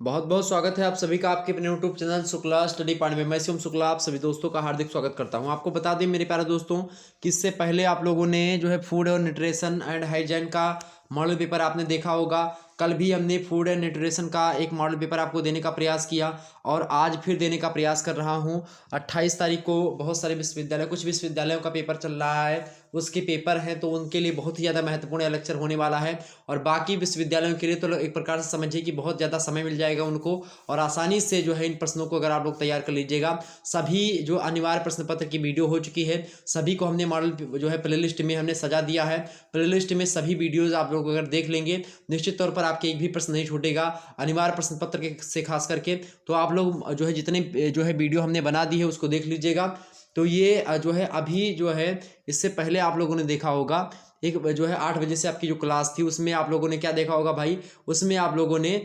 बहुत बहुत स्वागत है आप सभी का आपके अपने YouTube channel Shukla study point में। मैं शिवम शुक्ला आप सभी दोस्तों का हार्दिक स्वागत करता हूं। आपको बता दें मेरे प्यारे दोस्तों कि इससे पहले आप लोगों ने जो है फूड और न्यूट्रिशन एंड हाइजीन का मॉडल पेपर आपने देखा होगा। कल भी हमने फूड एंड न्यूट्रिशन का एक मॉडल पेपर आपको देने का प्रयास किया और आज फिर देने का प्रयास कर रहा हूँ। 28 तारीख को बहुत सारे विश्वविद्यालय कुछ विश्वविद्यालयों का पेपर चल रहा है, उसके पेपर हैं तो उनके लिए बहुत ही ज़्यादा महत्वपूर्ण लेक्चर होने वाला है। और बाकी विश्वविद्यालयों के लिए तो एक प्रकार से समझिए कि बहुत ज़्यादा समय मिल जाएगा उनको और आसानी से जो है इन प्रश्नों को अगर आप लोग तैयार कर लीजिएगा। सभी जो अनिवार्य प्रश्न पत्र की वीडियो हो चुकी है, सभी को हमने मॉडल जो है प्लेलिस्ट में हमने सजा दिया है। प्लेलिस्ट में सभी वीडियोज़ आप लोग अगर देख लेंगे निश्चित तौर पर आपके एक भी प्रश्न नहीं छूटेगा अनिवार्य प्रश्न पत्र के से खास करके। तो आप लोग जो है जितने जो है वीडियो हमने बना दी है उसको देख लीजिएगा। तो ये जो है अभी जो है इससे पहले आप लोगों ने देखा होगा एक जो है 8 बजे से आपकी जो क्लास थी उसमें आप लोगों ने क्या देखा होगा भाई, उसमें आप लोगों ने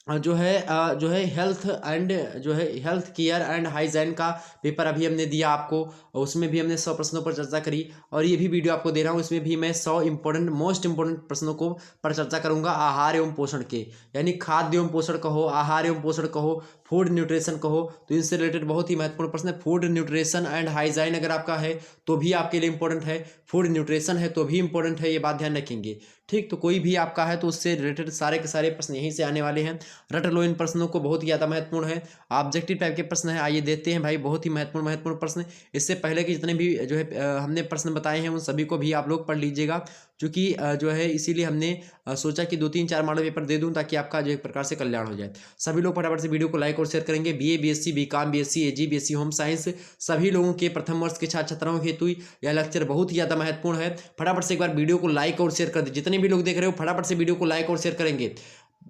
जो है हेल्थ एंड जो है हेल्थ केयर एंड हाइजीन का पेपर अभी हमने दिया आपको। उसमें भी हमने 100 प्रश्नों पर चर्चा करी और ये भी वीडियो आपको दे रहा हूँ, इसमें भी मैं 100 मोस्ट इंपॉर्टेंट प्रश्नों को पर चर्चा करूंगा आहार एवं पोषण के, यानी खाद्य एवं पोषण कहो, आहार एवं पोषण कहो, फूड न्यूट्रिशन कहो, तो इनसे रिलेटेड बहुत ही महत्वपूर्ण प्रश्न है। फूड न्यूट्रिशन एंड हाइजीन अगर आपका है तो भी आपके लिए इंपॉर्टेंट है, फूड न्यूट्रिशन है तो भी इंपॉर्टेंट है, ये बात ध्यान रखेंगे। ठीक, तो कोई भी आपका है तो उससे रिलेटेड सारे के सारे प्रश्न यहीं से आने वाले हैं। रट लो इन प्रश्नों को, बहुत ही ज़्यादा महत्वपूर्ण है, ऑब्जेक्टिव टाइप के प्रश्न है। आइए देखते हैं भाई, बहुत ही महत्वपूर्ण प्रश्न। इससे पहले के जितने भी जो है हमने प्रश्न बताए हैं उन सभी को भी आप लोग पढ़ लीजिएगा, क्योंकि जो है इसीलिए हमने सोचा कि 2-3-4 मॉडल पेपर दे दूं ताकि आपका जो एक प्रकार से कल्याण हो जाए। सभी लोग फटाफट से वीडियो को लाइक और शेयर करेंगे। बीए बीएससी बीकॉम बीएससी एजी बीएससी होम साइंस सभी लोगों के प्रथम वर्ष के छात्र छात्राओं हेतु यह लेक्चर बहुत ही ज़्यादा महत्वपूर्ण है। फटाफट से एक बार वीडियो को लाइक और शेयर कर दीजिए। जितने भी लोग देख रहे हो फटाफट से वीडियो को लाइक और शेयर करेंगे।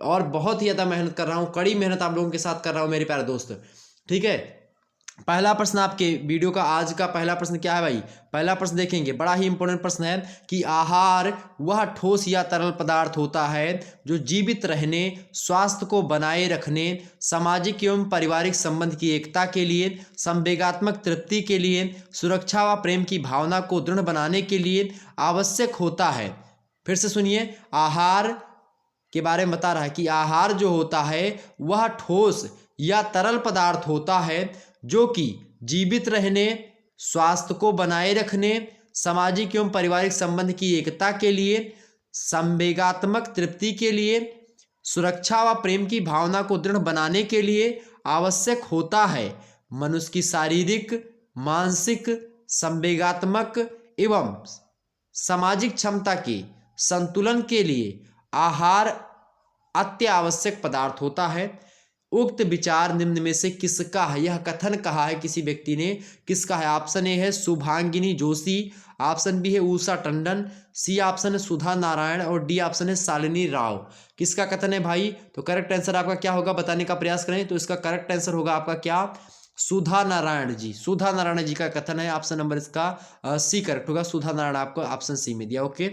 और बहुत ही ज़्यादा मेहनत कर रहा हूँ, कड़ी मेहनत आप लोगों के साथ कर रहा हूँ मेरे प्यारे दोस्त। ठीक है, पहला प्रश्न आपके वीडियो का आज का पहला प्रश्न क्या है भाई? पहला प्रश्न देखेंगे, बड़ा ही इंपॉर्टेंट प्रश्न है कि आहार वह ठोस या तरल पदार्थ होता है जो जीवित रहने, स्वास्थ्य को बनाए रखने, सामाजिक एवं पारिवारिक संबंध की एकता के लिए, संवेगात्मक तृप्ति के लिए, सुरक्षा व प्रेम की भावना को दृढ़ बनाने के लिए आवश्यक होता है। फिर से सुनिए, आहार के बारे में बता रहा है कि आहार जो होता है वह ठोस या तरल पदार्थ होता है जो कि जीवित रहने, स्वास्थ्य को बनाए रखने, सामाजिक एवं पारिवारिक संबंध की एकता के लिए, संवेगात्मक तृप्ति के लिए, सुरक्षा व प्रेम की भावना को दृढ़ बनाने के लिए आवश्यक होता है। मनुष्य की शारीरिक, मानसिक, संवेगात्मक एवं सामाजिक क्षमता के संतुलन के लिए आहार अत्यावश्यक पदार्थ होता है। उक्त विचार निम्न में से किसका है? यह कथन कहा है किसी व्यक्ति ने, किसका है? ऑप्शन ए है शुभांगिनी जोशी, ऑप्शन बी है उषा टंडन, सी ऑप्शन है सुधा नारायण और डी ऑप्शन है शालिनी राव। किसका कथन है भाई? तो करेक्ट आंसर आपका क्या होगा बताने का प्रयास करें। तो इसका करेक्ट आंसर होगा आपका क्या? सुधा नारायण जी, सुधा नारायण जी का कथन है। ऑप्शन नंबर इसका सी करेक्ट होगा। सुधा नारायण आपको ऑप्शन सी में दिया। ओके,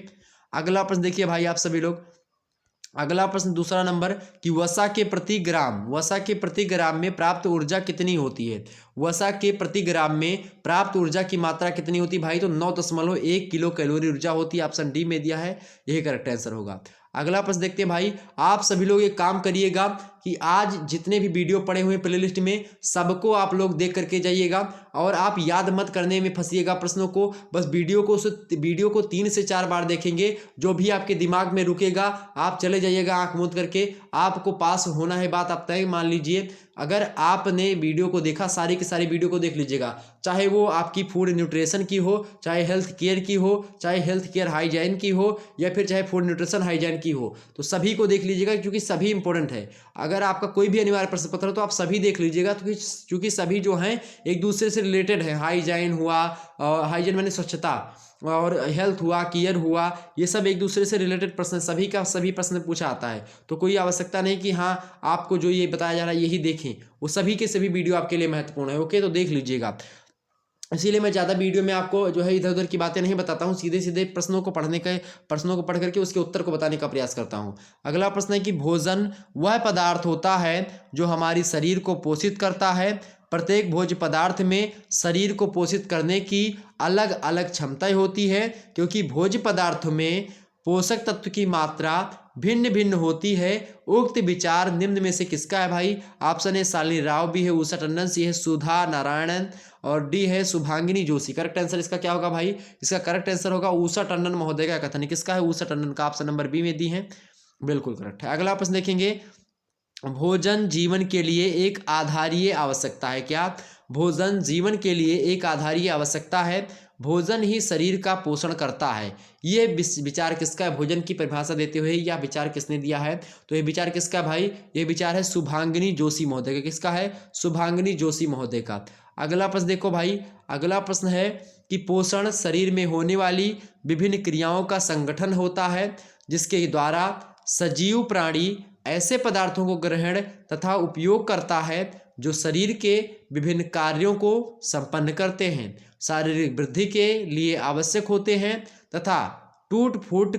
अगला प्रश्न देखिए भाई आप सभी लोग। अगला प्रश्न दूसरा नंबर कि वसा के प्रति ग्राम में प्राप्त ऊर्जा कितनी होती है? वसा के प्रति ग्राम में प्राप्त ऊर्जा की मात्रा कितनी होती है भाई? तो 9.1 किलो कैलोरी ऊर्जा होती है। ऑप्शन डी में दिया है, यही करेक्ट आंसर होगा। अगला प्रश्न देखते हैं भाई, आप सभी लोग एक काम करिएगा कि आज जितने भी वीडियो पड़े हुए प्लेलिस्ट में सबको आप लोग देख करके जाइएगा और आप याद मत करने में फंसिएगा प्रश्नों को। बस वीडियो को 3 से 4 बार देखेंगे, जो भी आपके दिमाग में रुकेगा आप चले जाइएगा आंख मूंद करके। आपको पास होना है, बात आप तय मान लीजिए। अगर आपने वीडियो को देखा, सारी की सारी वीडियो को देख लीजिएगा, चाहे वो आपकी फूड न्यूट्रिशन की हो, चाहे हेल्थ केयर की हो, चाहे हेल्थ केयर हाइजीन की हो, या फिर चाहे फूड न्यूट्रिशन हाइजीन की हो, तो सभी को देख लीजिएगा क्योंकि सभी इंपॉर्टेंट है। अगर आपका कोई भी अनिवार्य प्रश्न पत्र हो तो आप सभी देख लीजिएगा, क्योंकि सभी जो हैं एक दूसरे से रिलेटेड है। हाइजीन हुआ, हाइजीन माने स्वच्छता, और हेल्थ हुआ, केयर हुआ, ये सब एक दूसरे से रिलेटेड प्रश्न, सभी का सभी प्रश्न पूछा आता है। तो कोई आवश्यकता नहीं कि हाँ आपको जो ये बताया जा रहा है यही देखें, वो सभी के सभी वीडियो आपके लिए महत्वपूर्ण है। ओके, तो देख लीजिएगा। इसीलिए मैं ज़्यादा वीडियो में आपको जो है इधर उधर की बातें नहीं बताता हूँ, सीधे सीधे प्रश्नों को पढ़ करके उसके उत्तर को बताने का प्रयास करता हूँ। अगला प्रश्न है कि भोजन वह पदार्थ होता है जो हमारी शरीर को पोषित करता है। प्रत्येक भोज्य पदार्थ में शरीर को पोषित करने की अलग अलग क्षमताएं होती है, क्योंकि भोज्य पदार्थों में पोषक तत्व की मात्रा भिन्न भिन्न होती है। उक्त विचार निम्न में से किसका है भाई? Option A Shalini Rao, B है उषा टंडन, सी है सुधा नारायणन और डी है शुभांगिनी जोशी। करेक्ट आंसर इसका क्या होगा भाई? इसका करेक्ट आंसर होगा उषा टंडन महोदय का कथन। किसका है? उषा टंडन का। ऑप्शन नंबर बी में दी है, बिल्कुल करेक्ट है। अगला प्रश्न देखेंगे, भोजन जीवन के लिए एक आधारीय आवश्यकता है। क्या? भोजन जीवन के लिए एक आधारीय आवश्यकता है। भोजन ही शरीर का पोषण करता है। ये विचार किसका है? भोजन की परिभाषा देते हुए यह विचार किसने दिया है? तो ये विचार किसका भाई? ये विचार है शुभांगिनी जोशी महोदय का। किसका है? शुभांगिनी जोशी महोदय का। अगला प्रश्न देखो भाई, अगला प्रश्न है कि पोषण शरीर में होने वाली विभिन्न क्रियाओं का संगठन होता है जिसके द्वारा सजीव प्राणी ऐसे पदार्थों को ग्रहण तथा उपयोग करता है जो शरीर के विभिन्न कार्यों को संपन्न करते हैं, शारीरिक वृद्धि के लिए आवश्यक होते हैं तथा टूट फूट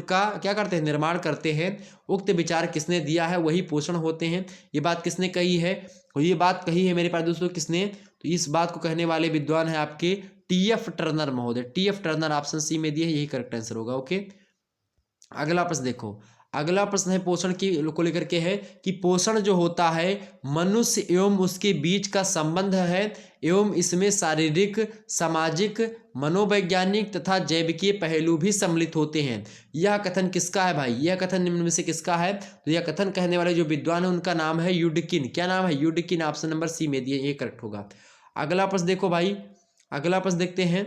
का क्या करते हैं? निर्माण करते हैं। उक्त विचार किसने दिया है? वही पोषण होते हैं। ये बात किसने कही है? और ये बात कही है मेरे पास दोस्तों किसने? तो इस बात को कहने वाले विद्वान है आपके टी.एफ. टर्नर महोदय। टी.एफ. टर्नर ऑप्शन सी में दिए, यही करेक्ट आंसर होगा। ओके, अगला प्रश्न देखो, अगला प्रश्न है पोषण की को लेकर के है कि पोषण जो होता है मनुष्य एवं उसके बीच का संबंध है एवं इसमें शारीरिक, सामाजिक, मनोवैज्ञानिक तथा जैविकीय पहलू भी सम्मिलित होते हैं। यह कथन किसका है भाई? यह कथन निम्न में से किसका है? तो यह कथन कहने वाले जो विद्वान है उनका नाम है यूडकिन। क्या नाम है? यूडकिन। ऑप्शन नंबर सी में दिए, ये करेक्ट होगा। अगला प्रश्न देखो भाई, अगला प्रश्न देखते हैं।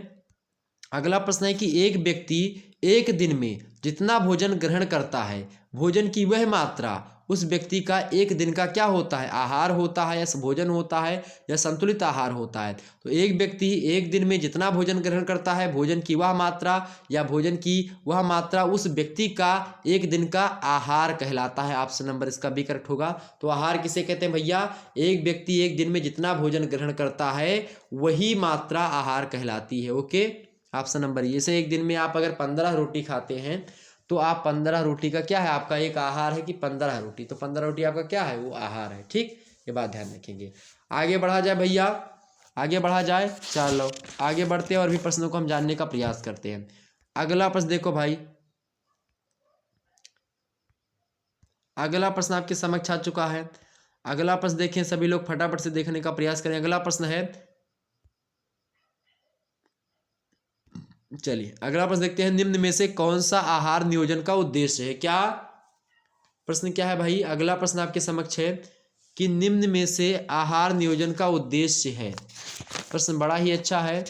अगला प्रश्न है कि एक व्यक्ति एक दिन में जितना भोजन ग्रहण करता है, भोजन की वह मात्रा उस व्यक्ति का एक दिन का क्या होता है? आहार होता है या भोजन होता है या संतुलित आहार होता है? तो एक व्यक्ति एक दिन में जितना भोजन ग्रहण करता है, भोजन की वह मात्रा या भोजन की वह मात्रा उस व्यक्ति का एक दिन का आहार कहलाता है। ऑप्शन नंबर इसका भी करेक्ट होगा। तो आहार किसे कहते हैं भैया? एक व्यक्ति एक दिन में जितना भोजन ग्रहण करता है वही मात्रा आहार कहलाती है। Okay, option number. जैसे एक दिन में आप अगर 15 रोटी खाते हैं तो आप 15 रोटी का क्या है? आपका एक आहार है कि 15 रोटी, तो 15 रोटी आपका क्या है? वो आहार है। ठीक, ये बात ध्यान रखेंगे। आगे बढ़ा जाए भैया, आगे बढ़ा जाए। चलो आगे बढ़ते हैं और भी प्रश्नों को हम जानने का प्रयास करते हैं। अगला प्रश्न देखो भाई, अगला प्रश्न आपके समक्ष आ चुका है। अगला प्रश्न देखें, सभी लोग फटाफट से देखने का प्रयास करें। अगला प्रश्न है, चलिए अगला प्रश्न देखते हैं, निम्न में से कौन सा आहार नियोजन का उद्देश्य है? क्या प्रश्न क्या है भाई? अगला प्रश्न आपके समक्ष है कि निम्न में से आहार नियोजन का उद्देश्य है। प्रश्न बड़ा ही अच्छा है।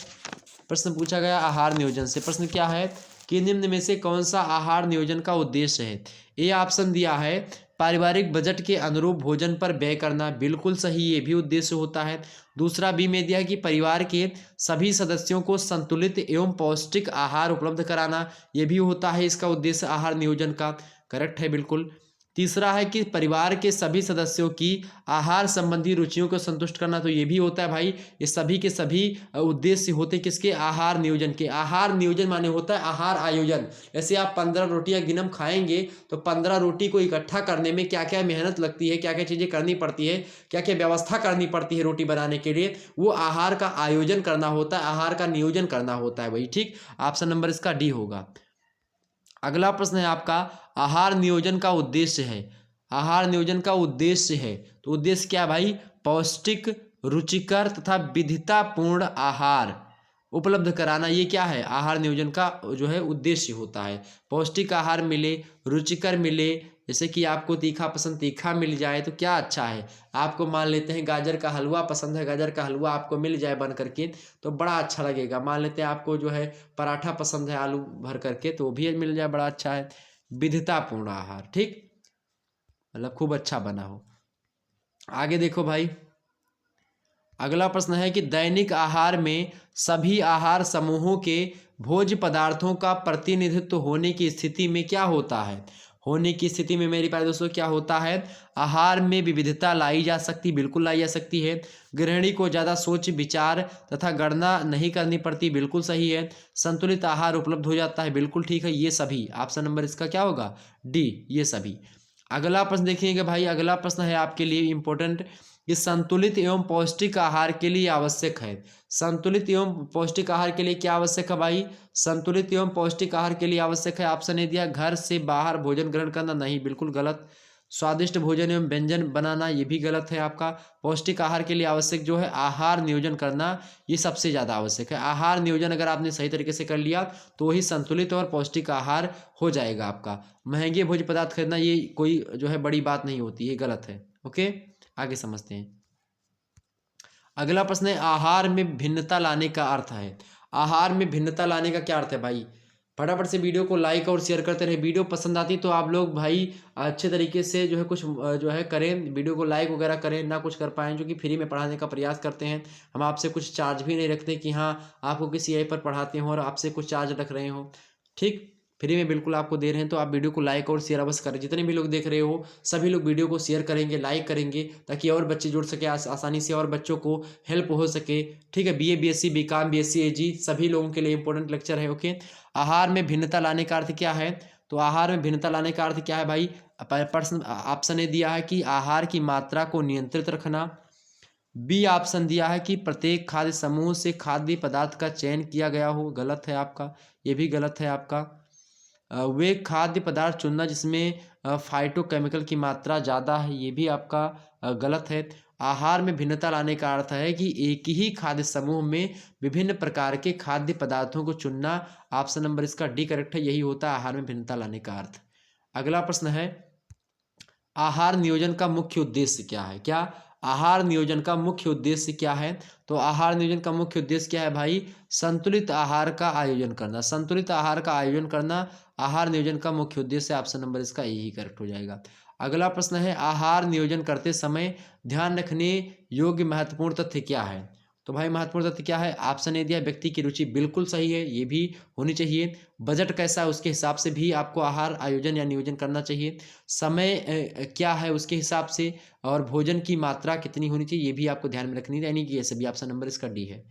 प्रश्न पूछा गया आहार नियोजन से। प्रश्न क्या है कि निम्न में से कौन सा आहार नियोजन का उद्देश्य है? ए ऑप्शन दिया है पारिवारिक बजट के अनुरूप भोजन पर व्यय करना, बिल्कुल सही, ये भी उद्देश्य होता है। दूसरा बी में दिया है कि परिवार के सभी सदस्यों को संतुलित एवं पौष्टिक आहार उपलब्ध कराना, ये भी होता है इसका उद्देश्य आहार नियोजन का। करेक्ट है बिल्कुल। तीसरा है कि परिवार के सभी सदस्यों की आहार संबंधी रुचियों को संतुष्ट करना, तो ये भी होता है भाई। ये सभी के सभी उद्देश्य होते किसके? आहार नियोजन के। आहार नियोजन माने होता है आहार आयोजन। जैसे आप 15 रोटियां गिनम खाएंगे तो 15 रोटी को इकट्ठा करने में क्या क्या मेहनत लगती है, क्या क्या चीज़ें करनी पड़ती है, क्या क्या व्यवस्था करनी पड़ती है रोटी बनाने के लिए, वो आहार का आयोजन करना होता है, आहार का नियोजन करना होता है भाई। ठीक, ऑप्शन नंबर इसका डी होगा। अगला प्रश्न है आपका आहार नियोजन का उद्देश्य है। आहार नियोजन का उद्देश्य है, तो उद्देश्य क्या है भाई? पौष्टिक, रुचिकर तथा विविधतापूर्ण आहार उपलब्ध कराना, ये क्या है? आहार नियोजन का जो है उद्देश्य होता है। पौष्टिक आहार मिले, रुचिकर मिले, जैसे कि आपको तीखा पसंद, तीखा मिल जाए तो क्या अच्छा है। आपको मान लेते हैं गाजर का हलवा पसंद है, गाजर का हलवा आपको मिल जाए बन करके तो बड़ा अच्छा लगेगा। मान लेते हैं आपको जो है पराठा पसंद है आलू भर करके, तो वो भी मिल जाए, बड़ा अच्छा है। विविधतापूर्ण आहार, ठीक, मतलब खूब अच्छा बना हो। आगे देखो भाई, अगला प्रश्न है कि दैनिक आहार में सभी आहार समूहों के भोज्य पदार्थों का प्रतिनिधित्व होने की स्थिति में क्या होता है? होने की स्थिति में मेरे प्यारे दोस्तों क्या होता है? आहार में विविधता लाई जा सकती, बिल्कुल लाई जा सकती है। गृहिणी को ज़्यादा सोच विचार तथा गणना नहीं करनी पड़ती, बिल्कुल सही है। संतुलित आहार उपलब्ध हो जाता है, बिल्कुल ठीक है। ये सभी, ऑप्शन नंबर इसका क्या होगा? डी, ये सभी। अगला प्रश्न देखिएगा भाई, अगला प्रश्न है आपके लिए इम्पोर्टेंट ये संतुलित एवं पौष्टिक आहार के लिए आवश्यक है। संतुलित एवं पौष्टिक आहार के लिए क्या आवश्यक है भाई? संतुलित एवं पौष्टिक आहार के लिए आवश्यक है, ऑप्शन ए दिया, घर से बाहर भोजन ग्रहण करना, नहीं बिल्कुल गलत। स्वादिष्ट भोजन एवं व्यंजन बनाना, ये भी गलत है आपका। पौष्टिक आहार के लिए आवश्यक जो है आहार नियोजन करना, ये सबसे ज़्यादा आवश्यक है। आहार नियोजन अगर आपने सही तरीके से कर लिया तो वही संतुलित और पौष्टिक आहार हो जाएगा आपका। महंगे भोज्य पदार्थ खरीदना ये कोई जो है बड़ी बात नहीं होती, ये गलत है। ओके, आगे समझते हैं। अगला प्रश्न है, आहार में भिन्नता लाने का अर्थ है। आहार में भिन्नता लाने का क्या अर्थ है भाई? फटाफट से वीडियो को लाइक और शेयर करते रहे। वीडियो पसंद आती तो आप लोग भाई अच्छे तरीके से जो है कुछ जो है करें, वीडियो को लाइक वगैरह करें, ना कुछ कर पाएँ जो कि फ्री में पढ़ाने का प्रयास करते हैं। हम आपसे कुछ चार्ज भी नहीं रखते कि हाँ आपको किसी ऐप पर पढ़ाते हों और आपसे कुछ चार्ज रख रहे हों। ठीक, फ्री में बिल्कुल आपको दे रहे हैं, तो आप वीडियो को लाइक और शेयर अवश्य करें। जितने भी लोग देख रहे हो सभी लोग वीडियो को शेयर करेंगे, लाइक करेंगे, ताकि और बच्चे जुड़ सके आसानी से और बच्चों को हेल्प हो सके। ठीक है, बीए बीएससी बीकॉम बीएससी एजी सभी लोगों के लिए इंपॉर्टेंट लेक्चर है। ओके, आहार में भिन्नता लाने का अर्थ क्या है? तो आहार में भिन्नता लाने का अर्थ क्या है भाई? प्रश्न ऑप्शन ए दिया है कि आहार की मात्रा को नियंत्रित रखना। बी ऑप्शन दिया है कि प्रत्येक खाद्य समूह से खाद्य पदार्थ का चयन किया गया हो, गलत है आपका, ये भी गलत है आपका। वे खाद्य पदार्थ चुनना जिसमें फाइटोकेमिकल की मात्रा ज़्यादा है, ये भी आपका गलत है। आहार में भिन्नता लाने का अर्थ है कि एक ही खाद्य समूह में विभिन्न प्रकार के खाद्य पदार्थों को चुनना। ऑप्शन नंबर इसका डी करेक्ट है, यही होता है आहार में भिन्नता लाने का अर्थ। अगला प्रश्न है, आहार नियोजन का मुख्य उद्देश्य क्या है? क्या आहार नियोजन का मुख्य उद्देश्य क्या है? तो आहार नियोजन का मुख्य उद्देश्य क्या है भाई? संतुलित आहार का आयोजन करना। संतुलित आहार का आयोजन करना आहार नियोजन का मुख्य उद्देश्य, ऑप्शन नंबर इसका यही करेक्ट हो जाएगा। अगला प्रश्न है, आहार नियोजन करते समय ध्यान रखने योग्य महत्वपूर्ण तथ्य क्या है? तो भाई महत्वपूर्ण तथ्य क्या है? ऑप्शन ए दिया, व्यक्ति की रुचि, बिल्कुल सही है, ये भी होनी चाहिए। बजट कैसा है उसके हिसाब से भी आपको आहार आयोजन या नियोजन करना चाहिए। समय क्या है उसके हिसाब से, और भोजन की मात्रा कितनी होनी चाहिए, ये भी आपको ध्यान में रखनी है, यानी कि ये सभी ऑप्शन नंबर इसका डी है।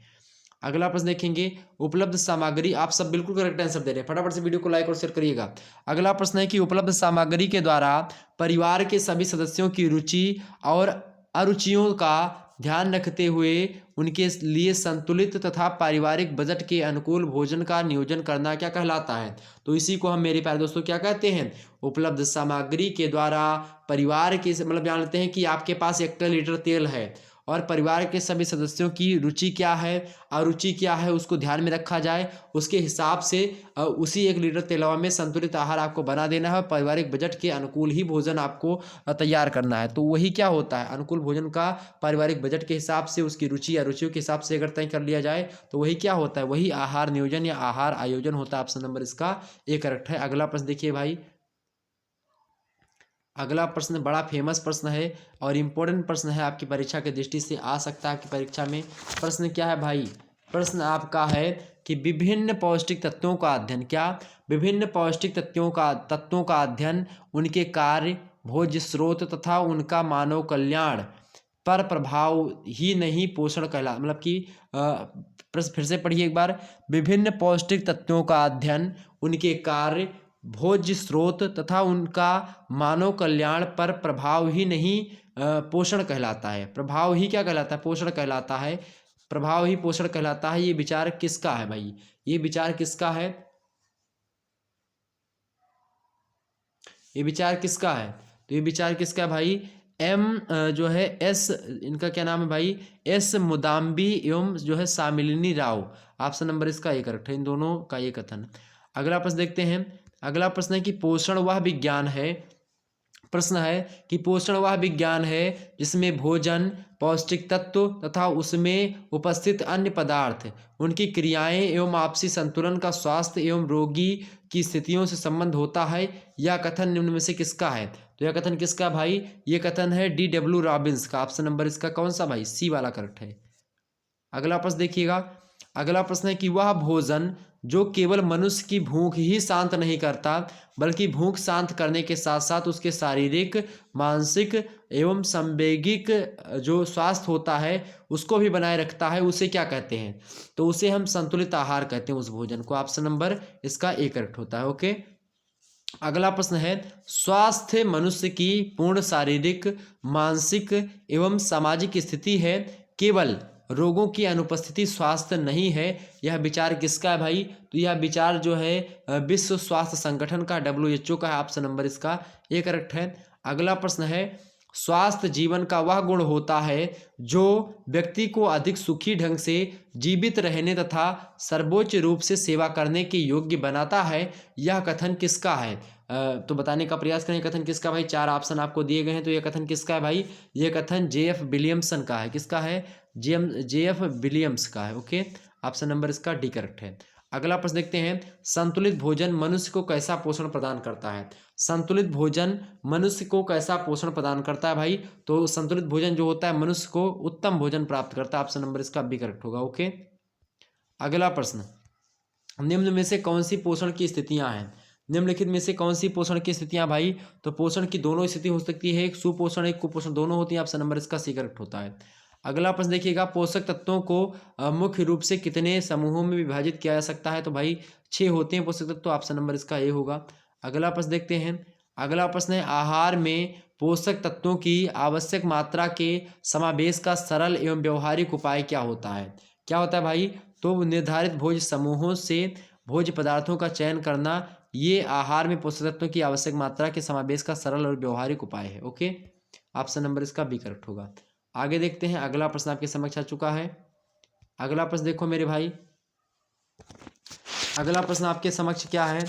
अगला प्रश्न देखेंगे, उपलब्ध सामग्री, आप सब बिल्कुल करेक्ट आंसर दे रहे हैं, फटाफट से वीडियो को लाइक और शेयर करिएगा। अगला प्रश्न है कि उपलब्ध सामग्री के द्वारा परिवार के सभी सदस्यों की रुचि और अरुचियों का ध्यान रखते हुए उनके लिए संतुलित तथा पारिवारिक बजट के अनुकूल भोजन का नियोजन करना क्या कहलाता है? तो इसी को हम मेरे प्यारे दोस्तों क्या कहते हैं? उपलब्ध सामग्री के द्वारा परिवार के, मतलब जान लेते हैं कि आपके पास 1 लीटर तेल है और परिवार के सभी सदस्यों की रुचि क्या है, अरुचि क्या है, उसको ध्यान में रखा जाए, उसके हिसाब से उसी 1 लीटर तेलवा में संतुलित आहार आपको बना देना है। पारिवारिक बजट के अनुकूल ही भोजन आपको तैयार करना है। तो वही क्या होता है, अनुकूल भोजन का पारिवारिक बजट के हिसाब से, उसकी रुचि अरुचियों के हिसाब से अगर तय कर लिया जाए तो वही क्या होता है, वही आहार नियोजन या आहार आयोजन होता है। ऑप्शन नंबर इसका ए करेक्ट है। अगला प्रश्न देखिए भाई, अगला प्रश्न बड़ा फेमस प्रश्न है और इम्पोर्टेंट प्रश्न है, आपकी परीक्षा की दृष्टि से आ सकता है आपकी परीक्षा में। प्रश्न क्या है भाई? प्रश्न आपका है कि विभिन्न पौष्टिक तत्वों का अध्ययन, क्या विभिन्न पौष्टिक तत्वों का अध्ययन, उनके कार्य, भोज्य स्रोत तथा उनका मानव कल्याण पर प्रभाव ही नहीं पोषण कहला, मतलब कि प्रश्न फिर से पढ़िए एक बार। विभिन्न पौष्टिक तत्वों का अध्ययन, उनके कार्य, भोज्य स्रोत तथा उनका मानव कल्याण पर प्रभाव ही नहीं पोषण कहलाता है। प्रभाव ही क्या कहलाता है? पोषण कहलाता है। प्रभाव ही पोषण कहलाता है। ये विचार किसका है भाई? ये विचार किसका है? ये विचार किसका है? तो ये विचार किसका है भाई? जो है एस, इनका क्या नाम है भाई? एस मुदाम्बी एवं जो है सामिलिनी राव। ऑप्शन नंबर इसका ए करेक्ट है, इन दोनों का ये कथन। अगला प्रश्न देखते हैं। अगला प्रश्न है कि पोषण वह विज्ञान है, प्रश्न है कि पोषण वह विज्ञान है जिसमें भोजन, पौष्टिक तत्व तथा उसमें उपस्थित अन्य पदार्थ, उनकी क्रियाएं एवं आपसी संतुलन का स्वास्थ्य एवं रोगी की स्थितियों से संबंध होता है। यह कथन निम्न में से किसका है? तो यह कथन किसका भाई? ये कथन है D.W. रॉबिन्स का। ऑप्शन नंबर इसका कौन सा भाई? सी वाला करेक्ट है। अगला प्रश्न देखिएगा। अगला प्रश्न है कि वह भोजन जो केवल मनुष्य की भूख ही शांत नहीं करता, बल्कि भूख शांत करने के साथ साथ उसके शारीरिक, मानसिक एवं संवेगिक जो स्वास्थ्य होता है उसको भी बनाए रखता है, उसे क्या कहते हैं? तो उसे हम संतुलित आहार कहते हैं उस भोजन को। ऑप्शन नंबर इसका ए करेक्ट होता है। ओके, अगला प्रश्न है, स्वास्थ्य मनुष्य की पूर्ण शारीरिक, मानसिक एवं सामाजिक स्थिति है, केवल रोगों की अनुपस्थिति स्वास्थ्य नहीं है। यह विचार किसका है भाई? तो यह विचार जो है विश्व स्वास्थ्य संगठन का, WHO का है। ऑप्शन नंबर इसका ए करेक्ट है। अगला प्रश्न है, स्वास्थ्य जीवन का वह गुण होता है जो व्यक्ति को अधिक सुखी ढंग से जीवित रहने तथा सर्वोच्च रूप से सेवा करने के योग्य बनाता है। यह कथन किसका है? तो बताने का प्रयास करें कथन किसका भाई। 4 ऑप्शन आपको दिए गए हैं, तो यह कथन किसका है भाई? यह कथन JF विलियमसन का है। किसका है? JF विलियम्स का है। ओके, ऑप्शन नंबर इसका डी करेक्ट है। अगला प्रश्न देखते हैं, संतुलित भोजन मनुष्य को कैसा पोषण प्रदान करता है? संतुलित भोजन मनुष्य को कैसा पोषण प्रदान करता है भाई? तो संतुलित भोजन जो होता है मनुष्य को उत्तम भोजन प्राप्त करता है। ऑप्शन नंबर इसका बी करेक्ट होगा। ओके, अगला प्रश्न, निम्न में से कौन सी पोषण की स्थितियां हैं? निम्नलिखित में से कौन सी पोषण की स्थितियां भाई? तो पोषण की दोनों स्थिति हो सकती है, एक सुपोषण एक कुपोषण दोनों होती है। ऑप्शन नंबर इसका सी करेक्ट होता है। अगला प्रश्न देखिएगा, पोषक तत्वों को मुख्य रूप से कितने समूहों में विभाजित किया जा सकता है? तो भाई 6 होते हैं पोषक तत्व। ऑप्शन नंबर इसका ए होगा। अगला प्रश्न देखते हैं, अगला प्रश्न है, आहार में पोषक तत्वों की आवश्यक मात्रा के समावेश का सरल एवं व्यवहारिक उपाय क्या होता है? क्या होता है भाई? तो निर्धारित भोज्य समूहों से भोज्य पदार्थों का चयन करना, ये आहार में पोषक तत्वों की आवश्यक मात्रा के समावेश का सरल और व्यवहारिक उपाय है। ओके, ऑप्शन नंबर इसका बी करेक्ट होगा। आगे देखते हैं, अगला प्रश्न आपके समक्ष आ चुका है। अगला प्रश्न देखो मेरे भाई, अगला प्रश्न आपके समक्ष क्या है?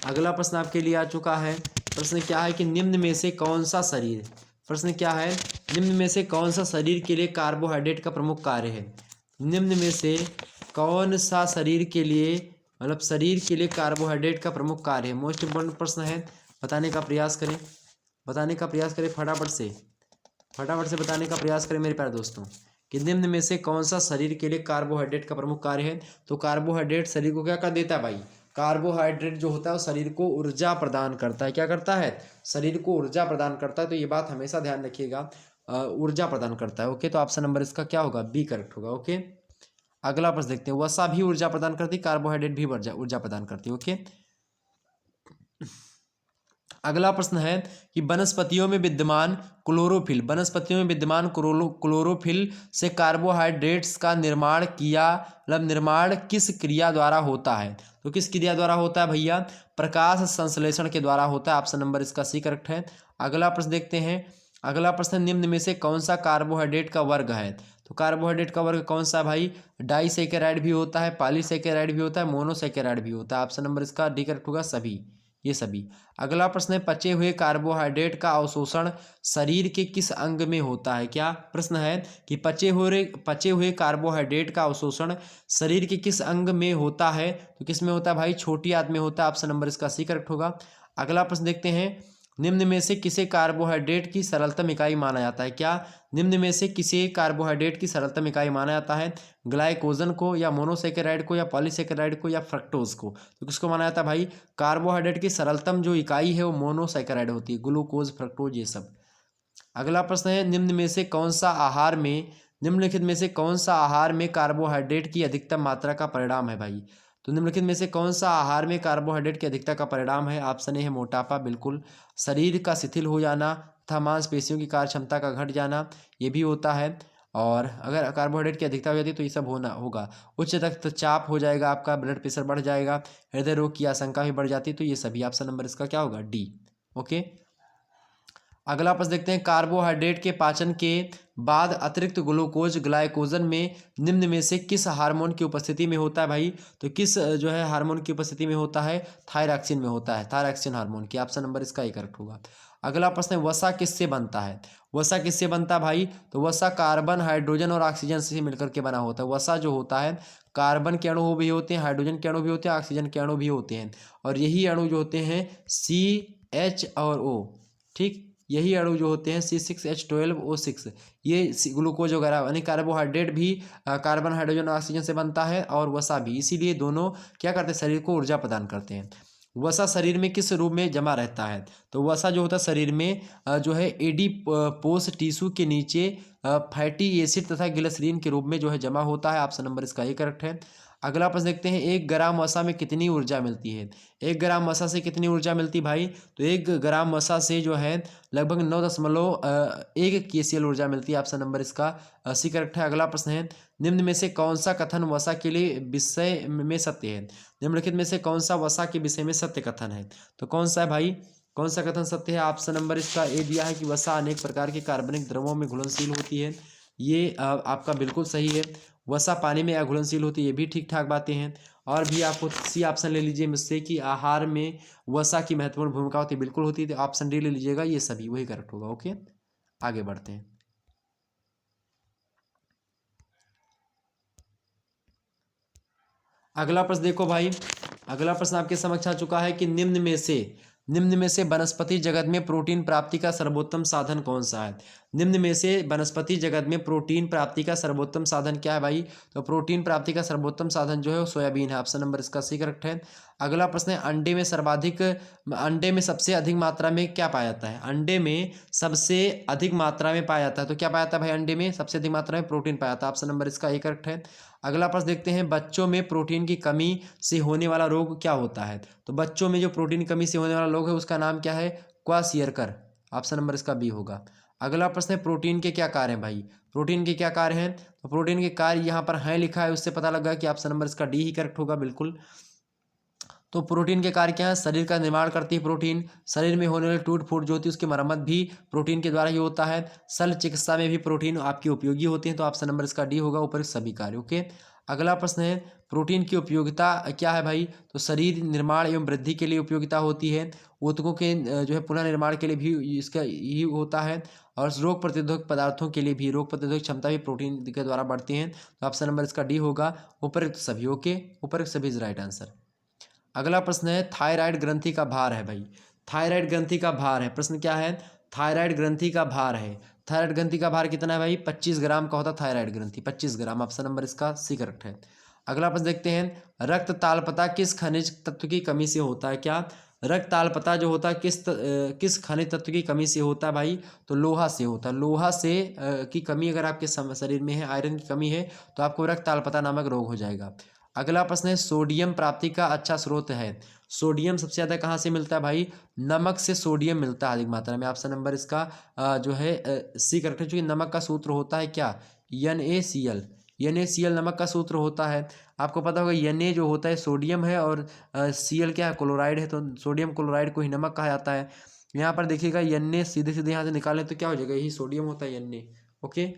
अगला प्रश्न आपके लिए आ चुका है। प्रश्न क्या है कि निम्न में से कौन सा शरीर, प्रश्न क्या है, निम्न में से कौन सा शरीर के लिए कार्बोहाइड्रेट का प्रमुख कार्य है? निम्न में से कौन सा शरीर के लिए, मतलब शरीर के लिए कार्बोहाइड्रेट का प्रमुख कार्य है? मोस्ट इंपॉर्टेंट प्रश्न है, बताने का प्रयास करें, बताने का प्रयास करें फटाफट से, फटाफट से बताने का प्रयास करें मेरे प्यारे दोस्तों कि निम्न में से कौन सा शरीर के लिए कार्बोहाइड्रेट का प्रमुख कार्य है? तो कार्बोहाइड्रेट शरीर को क्या कर देता है भाई? कार्बोहाइड्रेट जो होता है वो शरीर को ऊर्जा प्रदान करता है। क्या करता है? शरीर को ऊर्जा प्रदान करता है। तो ये बात हमेशा ध्यान रखिएगा, ऊर्जा प्रदान करता है। ओके, तो ऑप्शन नंबर इसका क्या होगा? बी करेक्ट होगा। ओके, अगला प्रश्न देखते हैं, वसा भी ऊर्जा प्रदान करती, कार्बोहाइड्रेट भी ऊर्जा प्रदान करती है। ओके, अगला प्रश्न है कि वनस्पतियों में विद्यमान क्लोरोफिल, वनस्पतियों में विद्यमान क्लोरोफिल से कार्बोहाइड्रेट्स का निर्माण किया, मतलब निर्माण किस क्रिया द्वारा होता है? तो किस क्रिया द्वारा होता है भैया? प्रकाश संश्लेषण के द्वारा होता है। ऑप्शन नंबर इसका सी करेक्ट है। अगला प्रश्न देखते हैं, अगला प्रश्न, निम्न में से कौन सा कार्बोहाइड्रेट का वर्ग है? तो कार्बोहाइड्रेट का वर्ग कौन सा भाई? डाइसैकेराइड भी होता है, पॉलीसैकेराइड भी होता है, मोनोसैकेराइड भी होता है। ऑप्शन नंबर इसका डी करेक्ट होगा, सभी, ये सभी। अगला प्रश्न है, पचे हुए कार्बोहाइड्रेट का अवशोषण शरीर के किस अंग में होता है? क्या प्रश्न है कि पचे हुए कार्बोहाइड्रेट का अवशोषण शरीर के किस अंग में होता है? तो किस में होता है भाई? छोटी आंत में होता है। ऑप्शन नंबर इसका सी करेक्ट होगा। अगला प्रश्न देखते हैं, निम्न में से किसे कार्बोहाइड्रेट की सरलतम इकाई माना जाता है? क्या निम्न में से किसे कार्बोहाइड्रेट की सरलतम इकाई माना जाता है? ग्लाइकोजन को, या मोनोसेकेराइड को, या पॉलीसेकेराइड को, या फ्रक्टोज को? तो किसको माना जाता है भाई? कार्बोहाइड्रेट की सरलतम जो इकाई है वो मोनोसेकेराइड होती है, ग्लूकोज, फ्रक्टोज, ये सब। अगला प्रश्न है, निम्न में से कौन सा आहार में, निम्नलिखित में से कौन सा आहार में कार्बोहाइड्रेट की अधिकतम मात्रा का परिणाम है भाई? तो निम्नलिखित में से कौन सा आहार में कार्बोहाइड्रेट की अधिकता का परिणाम है? ऑप्शन ए है मोटापा, बिल्कुल। शरीर का शिथिल हो जाना तथा मांसपेशियों की कार्य क्षमता का घट जाना, ये भी होता है। और अगर कार्बोहाइड्रेट की अधिकता हो जाती है तो ये सब होगा। उच्च रक्तचाप हो जाएगा, आपका ब्लड प्रेशर बढ़ जाएगा, हृदय रोग की आशंका भी बढ़ जाती है। तो ये सभी, ऑप्शन नंबर इसका क्या होगा? डी। ओके, अगला प्रश्न देखते हैं, कार्बोहाइड्रेट के पाचन के बाद अतिरिक्त ग्लूकोज ग्लाइकोजन में निम्न में से किस हार्मोन की उपस्थिति में होता है भाई? तो किस जो है हार्मोन की उपस्थिति में होता है? थायरॉक्सिन में होता है, थायरॉक्सिन हार्मोन की। ऑप्शन नंबर इसका ही करेक्ट होगा। अगला प्रश्न है, वसा किससे बनता है? वसा किससे बनता है भाई? तो वसा कार्बन, हाइड्रोजन और ऑक्सीजन से मिलकर के बना होता है। वसा जो होता है, कार्बन के अणु भी होते हैं, हाइड्रोजन के अणु भी होते हैं, ऑक्सीजन के अणु भी होते हैं, और यही अणु जो होते हैं CH और O, ठीक, यही अणु जो होते हैं C6H12O6, ये ग्लूकोज वगैरह यानी कार्बोहाइड्रेट भी कार्बन, हाइड्रोजन और ऑक्सीजन से बनता है, और वसा भी। इसीलिए दोनों क्या करते हैं? शरीर को ऊर्जा प्रदान करते हैं। वसा शरीर में किस रूप में जमा रहता है? तो वसा जो होता है शरीर में जो है एडिपोस टिश्यू के नीचे फैटी एसिड तथा ग्लिसरीन के रूप में जो है जमा होता है। ऑप्शन नंबर इसका ये करेक्ट है। अगला प्रश्न देखते हैं, 1 ग्राम वसा में कितनी ऊर्जा मिलती है? 1 ग्राम वसा से कितनी ऊर्जा मिलती भाई? तो 1 ग्राम वसा से जो है लगभग 9.1 KCL ऊर्जा मिलती है। ऑप्शन नंबर इसका सी करेक्ट है। अगला प्रश्न है, निम्न में से कौन सा कथन वसा के लिए विषय में सत्य है? निम्नलिखित में से कौन सा वसा के विषय में सत्य कथन है? तो कौन सा है भाई? कौन सा कथन सत्य है? ऑप्शन नंबर इसका ए दिया है कि वसा अनेक प्रकार के कार्बनिक द्रवों में घुलनशील होती है। ये आपका बिल्कुल सही है। वसा पानी में अघुलनशील होती है, ये भी ठीक ठाक बातें हैं। और भी आपको सी ऑप्शन ले लीजिए मुझसे कि आहार में वसा की महत्वपूर्ण भूमिका होती है, बिल्कुल होती है। तो ऑप्शन डी ले लीजिएगा, ये सभी वही करेक्ट होगा। ओके, आगे बढ़ते हैं। अगला प्रश्न देखो भाई, अगला प्रश्न आपके समक्ष आ चुका है कि निम्न में से वनस्पति जगत में प्रोटीन प्राप्ति का सर्वोत्तम साधन कौन सा है? निम्न में से वनस्पति जगत में प्रोटीन प्राप्ति का सर्वोत्तम साधन क्या है भाई? तो प्रोटीन प्राप्ति का सर्वोत्तम साधन जो है वो सोयाबीन है। ऑप्शन नंबर इसका सी करेक्ट है। अगला प्रश्न है, अंडे में सबसे अधिक मात्रा में क्या पाया जाता है? अंडे में सबसे अधिक मात्रा में पाया जाता है, तो क्या पाया जाता है भाई? अंडे में सबसे अधिक मात्रा में प्रोटीन पाया जाता है। ऑप्शन नंबर इसका ए करेक्ट है। अगला प्रश्न देखते हैं, बच्चों में प्रोटीन की कमी से होने वाला रोग क्या होता है? तो बच्चों में जो प्रोटीन की कमी से होने वाला रोग है उसका नाम क्या है? क्वाशियरकर। ऑप्शन नंबर इसका बी होगा। अगला प्रश्न है, प्रोटीन के क्या कार्य हैं भाई? प्रोटीन के क्या कार्य हैं? तो प्रोटीन के कार्य यहाँ पर हैं लिखा है, उससे पता लगा कि ऑप्शन नंबर इसका डी ही करेक्ट होगा बिल्कुल। तो प्रोटीन के कार्य क्या है? शरीर का निर्माण करती है प्रोटीन। शरीर में होने वाली टूट फूट जो होती है उसकी मरम्मत भी प्रोटीन के द्वारा ही होता है। शल्य चिकित्सा में भी प्रोटीन आपकी उपयोगी होती है। तो ऑप्शन नंबर इसका डी होगा, ऊपर सभी कार्य। ओके, अगला प्रश्न है, प्रोटीन की उपयोगिता क्या है भाई? तो शरीर निर्माण एवं वृद्धि के लिए उपयोगिता होती है। ऊतकों के जो है पुनर्निर्माण के लिए भी इसका ही होता है। और रोग प्रतिरोधक पदार्थों के लिए भी, रोग प्रतिरोधक क्षमता भी प्रोटीन के द्वारा बढ़ती है। तो ऑप्शन नंबर इसका डी होगा, उपरोक्त सभी। ओके, उपरोक्त सभी इज राइट आंसर। अगला प्रश्न है, थायराइड ग्रंथि का भार है भाई। थायराइड ग्रंथि का भार है, प्रश्न क्या है? थायराइड ग्रंथि का भार है। थायराइड ग्रंथि का भार कितना है भाई? 25 ग्राम का होता है थायराइड ग्रंथि, 25 ग्राम। ऑप्शन नंबर इसका सी करेक्ट है। अगला प्रश्न देखते हैं, रक्त तालपता किस खनिज तत्व की कमी से होता है? क्या रक्त तालपता जो होता है किस खनिज तत्व की कमी से होता है भाई? तो लोहा से होता है। लोहा से की कमी अगर आपके शरीर में है, आयरन की कमी है, तो आपको रक्त तालपता नामक रोग हो जाएगा। अगला प्रश्न है, सोडियम प्राप्ति का अच्छा स्रोत है। सोडियम सबसे ज़्यादा कहाँ से मिलता है भाई? नमक से सोडियम मिलता है अधिक मात्रा में। ऑप्शन नंबर इसका जो है सी करेक्ट है, क्योंकि नमक का सूत्र होता है क्या? NaCl। NaCl नमक का सूत्र होता है। आपको पता होगा Na जो होता है सोडियम है, और Cl क्या है? क्लोराइड है। तो सोडियम क्लोराइड को ही नमक कहा जाता है। यहाँ पर देखिएगा Na सीधे सीधे यहाँ से निकालें तो क्या हो जाएगा? यही सोडियम होता है, Na। ओके,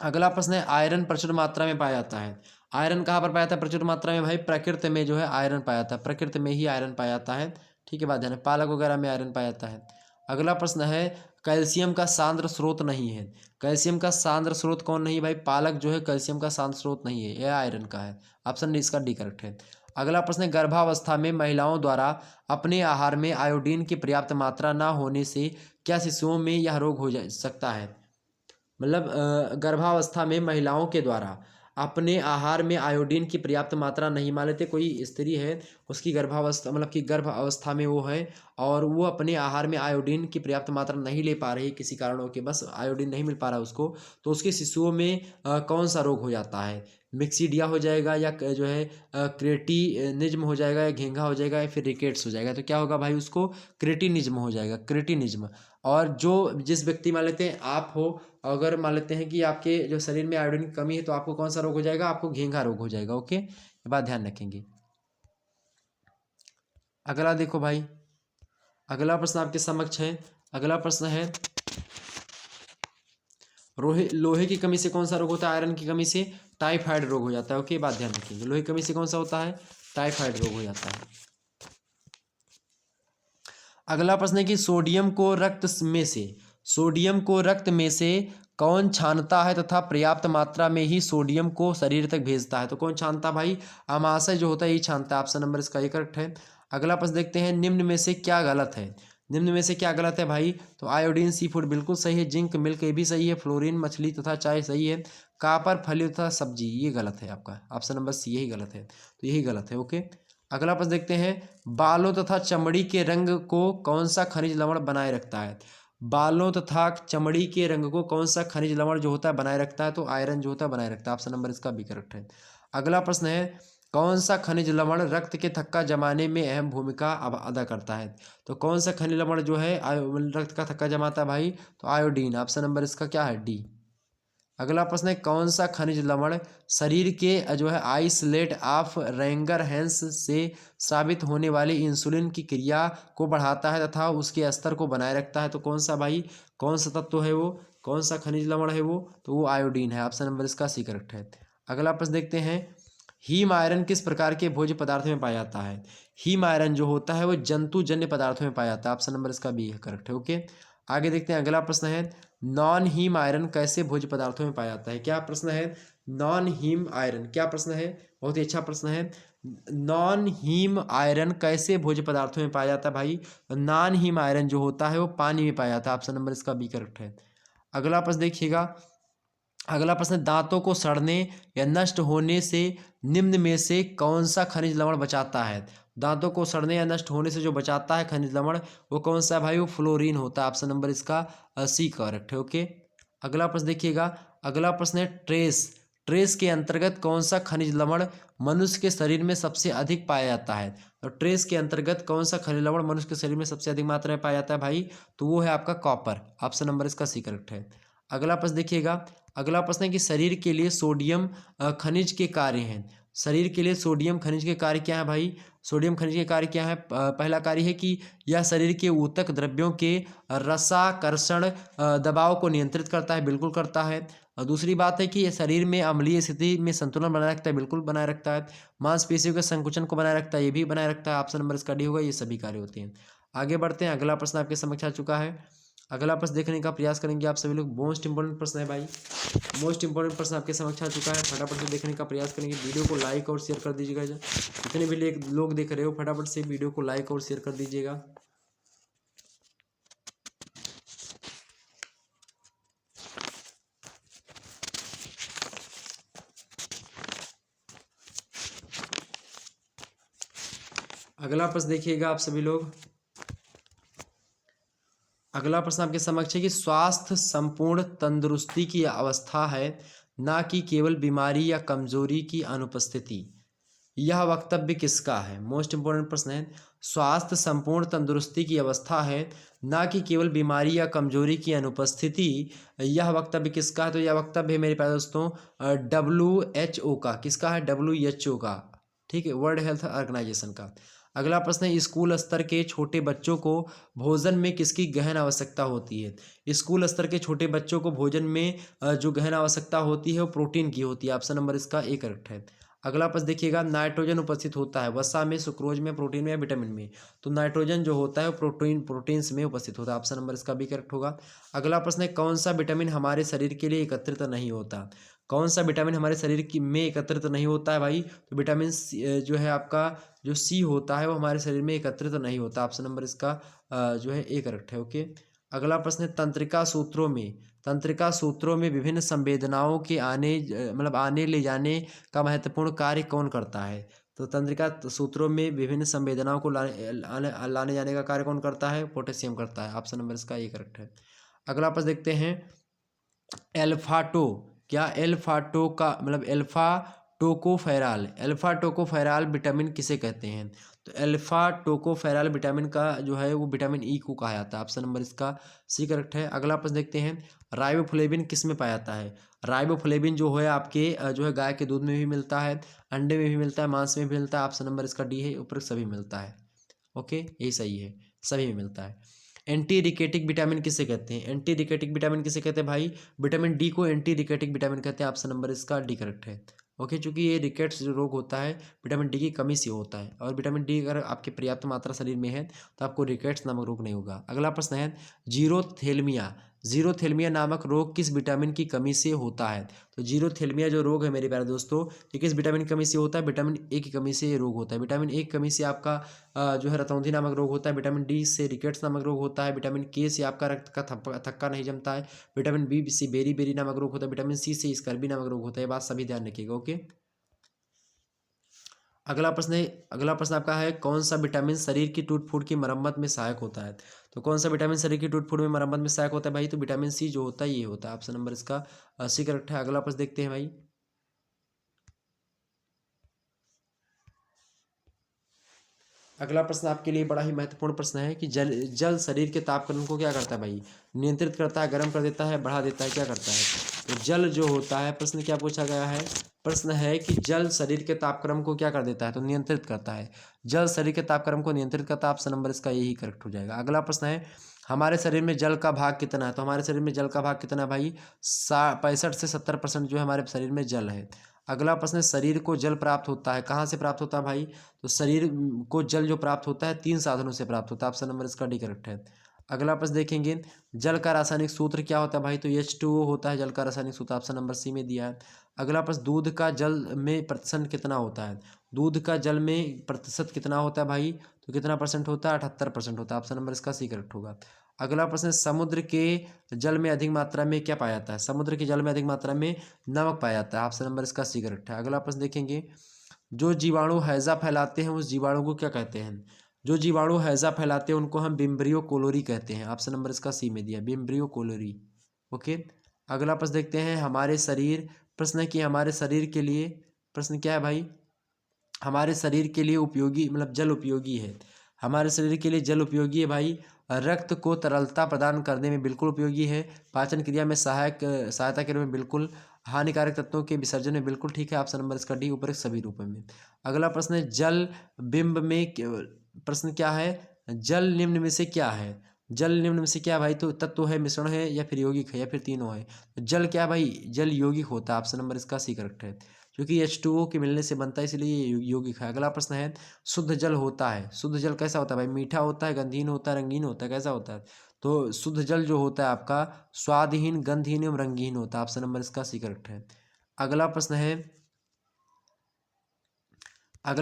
अगला प्रश्न है, आयरन प्रचुर मात्रा में पाया जाता है। आयरन कहाँ पर पाया जाता है प्रचुर मात्रा में भाई? प्रकृति में जो है आयरन पाया जाता है, प्रकृति में ही आयरन पाया जाता है। ठीक है, बात ध्यान है, पालक वगैरह में आयरन पाया जाता है। अगला प्रश्न है, कैल्शियम का सांद्र स्रोत नहीं है। कैल्शियम का सांद्र स्रोत कौन नहीं भाई? पालक जो है कैल्शियम का सांद्र स्रोत नहीं है, यह आयरन का है। ऑप्शन इसका डी करेक्ट है। अगला प्रश्न है, गर्भावस्था में महिलाओं द्वारा अपने आहार में आयोडीन की पर्याप्त मात्रा न होने से क्या शिशुओं में यह रोग हो जा सकता है? मतलब गर्भावस्था में महिलाओं के द्वारा अपने आहार में आयोडीन की पर्याप्त मात्रा नहीं, मान लेते कोई स्त्री है, उसकी गर्भावस्था मतलब कि गर्भ अवस्था में वो है, और वो अपने आहार में आयोडीन की पर्याप्त मात्रा नहीं ले पा रही किसी कारणों के, बस आयोडीन नहीं मिल पा रहा उसको, तो उसके शिशुओं में कौन सा रोग हो जाता है? मिक्सीडिया हो जाएगा, या जो है क्रेटिनिज्म हो जाएगा, या घेंघा हो जाएगा, या फिर रिकेट्स हो जाएगा? तो क्या होगा भाई? उसको क्रेटिनिज्म हो जाएगा, क्रेटिनिज्म। और जो जिस व्यक्ति मान लेते हैं आप हो, अगर मान लेते हैं कि आपके जो शरीर में आयोडीन की कमी है, तो आपको कौन सा रोग हो जाएगा? आपको घेंघा रोग हो जाएगा। ओके, ये बात ध्यान रखेंगे। अगला देखो भाई, अगला प्रश्न आपके समक्ष है। अगला प्रश्न है, लोहे की कमी से कौन सा रोग होता है? आयरन की कमी से टाइफाइड रोग हो जाता है। ओके, बात ध्यान रखेंगे, लोहे की कमी से कौन सा होता है? टाइफाइड रोग हो जाता है। अगला प्रश्न है कि सोडियम को रक्त में से कौन छानता है तथा पर्याप्त मात्रा में ही सोडियम को शरीर तक भेजता है? तो कौन छानता भाई? अमाशय जो होता है ये छानता है। ऑप्शन नंबर इसका ये करेक्ट है। अगला प्रश्न देखते हैं, निम्न में से क्या गलत है? निम्न में से क्या गलत है भाई? तो आयोडीन सी फूड बिल्कुल सही है, जिंक मिल्क ये भी सही है, फ्लोरीन मछली तथा चाय सही है, कापर फली तथा सब्जी ये गलत है आपका। ऑप्शन नंबर सी यही गलत है, तो यही गलत है। ओके, अगला प्रश्न देखते हैं, बालों तथा चमड़ी के रंग को कौन सा खनिज लवण बनाए रखता है? बालों तथा चमड़ी के रंग को कौन सा खनिज लवण जो होता है बनाए रखता है? तो आयरन जो होता है बनाए रखता है। ऑप्शन नंबर इसका भी करेक्ट है। अगला प्रश्न है, कौन सा खनिज लवण रक्त के थक्का जमाने में अहम भूमिका अदा करता है? तो कौन सा खनिज लवण जो है रक्त का थक्का जमाता है भाई? तो आयोडीन। ऑप्शन नंबर इसका क्या है? डी। अगला प्रश्न है, कौन सा खनिज लवण शरीर के जो है आइसलेट ऑफ रैंगरहैंस से स्रावित होने वाली इंसुलिन की क्रिया को बढ़ाता है तथा उसके स्तर को बनाए रखता है? तो कौन सा भाई, कौन सा तत्व है वो, कौन सा खनिज लवण है वो? तो वो आयोडीन है। ऑप्शन नंबर इसका सी करेक्ट है। अगला प्रश्न देखते हैं, हीम आयरन किस प्रकार के भोज्य पदार्थ में पाया जाता है? हीम आयरन जो होता है वो जंतुजन्य पदार्थों में पाया जाता है। ऑप्शन नंबर इसका बी है करेक्ट है। ओके, आगे देखते हैं। अगला प्रश्न है, नॉन हीम आयरन कैसे भोज्य पदार्थों में पाया जाता है? क्या प्रश्न है? नॉन हीम आयरन, क्या प्रश्न है? बहुत ही अच्छा प्रश्न है। नॉन हीम आयरन कैसे भोज्य पदार्थों में पाया जाता है भाई? नॉन हीम आयरन जो होता है वो पानी में पाया जाता है। ऑप्शन नंबर इसका बी करेक्ट है। अगला प्रश्न देखिएगा, अगला प्रश्न, दांतों को सड़ने या नष्ट होने से निम्न में से कौन सा खनिज लवण बचाता है? दांतों को सड़ने या नष्ट होने से जो बचाता है खनिज लवण, वो कौन सा है भाई? वो फ्लोरीन होता है। ऑप्शन नंबर इसका सी करेक्ट है। ओके, अगला प्रश्न देखिएगा, अगला प्रश्न है, ट्रेस ट्रेस के अंतर्गत कौन सा खनिज लवण मनुष्य के शरीर में सबसे अधिक पाया जाता है? तो ट्रेस के अंतर्गत कौन सा खनिज लवण मनुष्य के शरीर में सबसे अधिक मात्रा में पाया जाता है भाई? तो वो है आपका कॉपर। ऑप्शन नंबर इसका सी करेक्ट है। अगला प्रश्न देखिएगा, अगला प्रश्न है कि शरीर के लिए सोडियम खनिज के कार्य हैं। शरीर के लिए सोडियम खनिज के कार्य क्या है भाई? सोडियम खनिज के कार्य क्या है? पहला कार्य है कि यह शरीर के ऊतक द्रव्यों के रसाकर्षण दबाव को नियंत्रित करता है, बिल्कुल करता है। और दूसरी बात है कि यह शरीर में अम्लीय स्थिति में संतुलन बनाए रखता है, बिल्कुल बनाए रखता है। मांसपेशियों के संकुचन को बनाए रखता है, ये भी बनाए रखता है। ऑप्शन नंबर इसका डी होगा, ये सभी कार्य होते हैं। आगे बढ़ते हैं, अगला प्रश्न आपके समक्ष आ चुका है। अगला प्रश्न देखने का प्रयास करेंगे आप सभी लोग। मोस्ट इंपॉर्टेंट प्रश्न है भाई, मोस्ट इंपॉर्टेंट प्रश्न आपके समक्ष आ चुका है। फटाफट से देखने का प्रयास करेंगे। वीडियो को लाइक और शेयर कर दीजिएगा। जितने भी लोग देख रहे हो, फटाफट से वीडियो को लाइक और शेयर कर दीजिएगा। अगला प्रश्न देखिएगा आप सभी लोग। अगला प्रश्न आपके समक्ष है कि स्वास्थ्य संपूर्ण तंदुरुस्ती की अवस्था है, ना कि केवल बीमारी या कमजोरी की अनुपस्थिति। यह वक्तव्य किसका है? मोस्ट इंपोर्टेंट प्रश्न है। स्वास्थ्य संपूर्ण तंदुरुस्ती की अवस्था है, ना कि केवल बीमारी या कमजोरी की अनुपस्थिति। यह वक्तव्य किसका है? तो यह वक्तव्य है मेरे प्यारे दोस्तों WHO का। किसका है? WHO का, ठीक है, वर्ल्ड हेल्थ ऑर्गेनाइजेशन का। अगला प्रश्न है, स्कूल स्तर के छोटे बच्चों को भोजन में किसकी गहन आवश्यकता होती है? स्कूल स्तर के छोटे बच्चों को भोजन में जो गहन आवश्यकता होती है वो प्रोटीन की होती है। ऑप्शन नंबर इसका ए करेक्ट है। अगला प्रश्न देखिएगा, नाइट्रोजन उपस्थित होता है वसा में, सुक्रोज में, प्रोटीन में या विटामिन में? तो नाइट्रोजन जो होता है वो प्रोटीन्स में उपस्थित होता है। ऑप्शन नंबर इसका भी करेक्ट होगा। अगला प्रश्न है, कौन सा विटामिन हमारे शरीर के लिए एकत्रित नहीं होता? कौन सा विटामिन हमारे शरीर की में एकत्रित नहीं होता है भाई? तो विटामिन जो है आपका जो सी होता है वो हमारे शरीर में एकत्रित नहीं होता। ऑप्शन नंबर इसका जो है ए करेक्ट है। ओके, अगला प्रश्न है, तंत्रिका सूत्रों में विभिन्न संवेदनाओं के आने ले जाने का महत्वपूर्ण कार्य कौन करता है? तो तंत्रिका सूत्रों में विभिन्न संवेदनाओं को लाने जाने का कार्य कौन करता है? पोटेशियम करता है। ऑप्शन नंबर इसका ए करेक्ट है। अगला प्रश्न देखते हैं, एल्फाटो, क्या एल्फाटो का अल्फा टोकोफेराल विटामिन किसे कहते हैं? तो अल्फा टोकोफेराल विटामिन का जो है वो विटामिन ई को कहा जाता है। ऑप्शन नंबर इसका सी करेक्ट है। अगला प्रश्न देखते हैं, राइबोफ्लेविन किस में पाया जाता है? राइबोफ्लेविन जो है आपके जो है गाय के दूध में भी मिलता है, अंडे में भी मिलता है, मांस में भी मिलता है। ऑप्शन नंबर इसका डी है, ऊपर सभी मिलता है। ओके, यही सही है, सभी में मिलता है। एंटी रिकेटिक विटामिन किसे कहते हैं? एंटी रिकेटिक विटामिन किसे कहते हैं भाई? विटामिन डी को एंटी रिकेटिक विटामिन कहते हैं। ऑप्शन नंबर इसका डी करेक्ट है। ओके, चूंकि ये रिकेट्स जो रोग होता है विटामिन डी की कमी से होता है, और विटामिन डी अगर आपके पर्याप्त मात्रा शरीर में है तो आपको रिकेट्स नामक रोग नहीं होगा। अगला प्रश्न है, जीरोथेल्मिया नामक रोग किस विटामिन की कमी से होता है? तो जीरोथेल्मिया जो रोग है मेरे प्यारे दोस्तों, ये किस विटामिन की कमी से होता है? विटामिन ए की कमी से ये रोग होता है। विटामिन ए की कमी से आपका जो है रतौंधी नामक रोग होता है। विटामिन डी से रिकेट्स नामक रोग होता है। विटामिन के से आपका रक्त का थक्का नहीं जमता है। विटामिन बी से बेरी बेरी नामक रोग होता है। विटामिन सी से स्कर्वी नामक रोग होता है। ये बात सभी ध्यान रखिएगा। ओके, अगला प्रश्न आपका है, कौन सा विटामिन शरीर की टूट फूट की मरम्मत में सहायक होता है? तो कौन सा विटामिन शरीर की टूट फूट में मरम्मत में सहायक होता है भाई? तो विटामिन सी जो होता है ये होता है। ऑप्शन नंबर इसका सी करेक्ट है। अगला प्रश्न देखते हैं भाई। अगला प्रश्न आपके लिए बड़ा ही महत्वपूर्ण प्रश्न है कि जल जल शरीर के तापक्रम को क्या करता है भाई? नियंत्रित करता है, गर्म कर देता है, बढ़ा देता है, क्या करता है? तो जल जो होता है, प्रश्न क्या पूछा गया है? प्रश्न है कि जल शरीर के तापक्रम को क्या कर देता है? तो नियंत्रित करता है। जल शरीर के तापक्रम को नियंत्रित करता है। ऑप्शन नंबर इसका यही करेक्ट हो जाएगा। अगला प्रश्न है हमारे शरीर में जल का भाग कितना है? तो हमारे शरीर में जल का भाग कितना है भाई? 65 से 70% जो है हमारे शरीर में जल है। अगला प्रश्न है शरीर को जल प्राप्त होता है, कहाँ से प्राप्त होता है भाई? तो शरीर को जल जो प्राप्त होता है 3 साधनों से प्राप्त होता है। ऑप्शन नंबर इसका डी करेक्ट है। अगला प्रश्न देखेंगे जल का रासायनिक सूत्र क्या होता है भाई? तो H2O होता है जल का रासायनिक सूत्र। ऑप्शन नंबर सी में दिया है। अगला प्रश्न दूध का जल में प्रतिशत कितना होता है? दूध का जल में प्रतिशत कितना होता है भाई? तो कितना परसेंट होता है? 78% होता है। ऑप्शन नंबर इसका सी करेक्ट होगा। अगला प्रश्न समुद्र के जल में अधिक मात्रा में क्या पाया जाता है? समुद्र के जल में अधिक मात्रा में नमक पाया जाता है। ऑप्शन नंबर इसका सी करेक्ट है। अगला प्रश्न देखेंगे जो जीवाणु हैजा फैलाते हैं उस जीवाणु को क्या कहते हैं? जो जीवाणु हैजा फैलाते हैं उनको हम बिम्ब्रियो कोलोरी कहते हैं। ऑप्शन नंबर इसका सी में दिया बिम्ब्रियो कोलोरी। ओके। अगला प्रश्न देखते हैं हमारे शरीर, प्रश्न है कि हमारे शरीर के लिए, प्रश्न क्या है भाई? हमारे शरीर के लिए उपयोगी मतलब जल उपयोगी है। हमारे शरीर के लिए जल उपयोगी है भाई। रक्त को तरलता प्रदान करने में बिल्कुल उपयोगी है। पाचन क्रिया में सहायता के रूप में बिल्कुल। हानिकारक तत्वों के विसर्जन में बिल्कुल ठीक है। ऑप्शन नंबर इसका डी उपरोक्त सभी रूपों में। अगला प्रश्न है जल बिंब में प्रश्न क्या है? जल निम्न में से क्या है? जल निम्न में से क्या है भाई? तो तत्व है, मिश्रण है, या फिर यौगिक है, या फिर तीनों है। तो जल क्या है भाई? जल यौगिक होता है। ऑप्शन नंबर इसका सी करेक्ट है क्योंकि H2O के मिलने से बनता है इसलिए ये यौगिक है। अगला प्रश्न है शुद्ध जल होता है, शुद्ध जल कैसा होता है भाई? मीठा होता है, गंधहीन होता है, रंगीन होता है, कैसा होता है? तो शुद्ध जल जो होता है आपका स्वादहीन, गंधहीन एवं रंगहीन होता है। ऑप्शन नंबर इसका सी करेक्ट है। अगला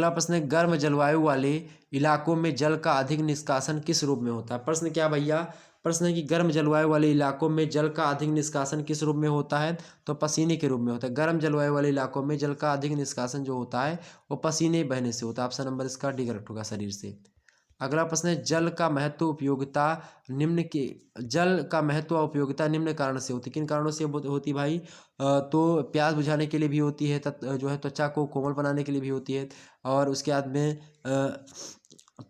प्रश्न है गर्म जलवायु वाले इलाकों में जल का अधिक निष्कासन किस रूप में होता है? प्रश्न क्या भैया? प्रश्न है कि गर्म जलवायु वाले इलाकों में जल का अधिक निष्कासन किस रूप में होता है? तो पसीने के रूप में होता है। गर्म जलवायु वाले इलाकों में जल का अधिक निष्कासन जो होता है वो पसीने बहने से होता है। ऑप्शन नंबर इसका डी करेक्ट होगा शरीर से। अगला प्रश्न है जल का महत्व उपयोगिता निम्न के जल का महत्व और उपयोगिता निम्न कारण से होती, किन कारणों से होती भाई? तो प्यास बुझाने के लिए भी होती है, जो है त्वचा को कोमल बनाने के लिए भी होती है, और उसके बाद में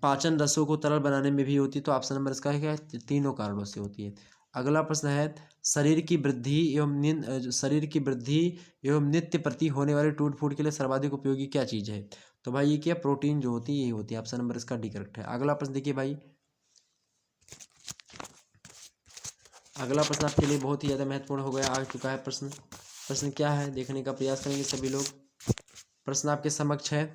पाचन रसों को तरल बनाने में भी होती है। तो ऑप्शन नंबर इसका क्या है? तीनों कारणों से होती है। अगला प्रश्न है शरीर की वृद्धि एवं नित्य प्रति होने वाले टूट फूट के लिए सर्वाधिक उपयोगी क्या चीज़ है? तो भाई ये क्या? प्रोटीन जो होती है यही होती है। ऑप्शन नंबर इसका डी करेक्ट है। अगला प्रश्न देखिए भाई, अगला प्रश्न आपके लिए बहुत ही ज़्यादा महत्वपूर्ण हो गया आ चुका है प्रश्न। प्रश्न क्या है देखने का प्रयास करेंगे सभी लोग। प्रश्न आपके समक्ष है।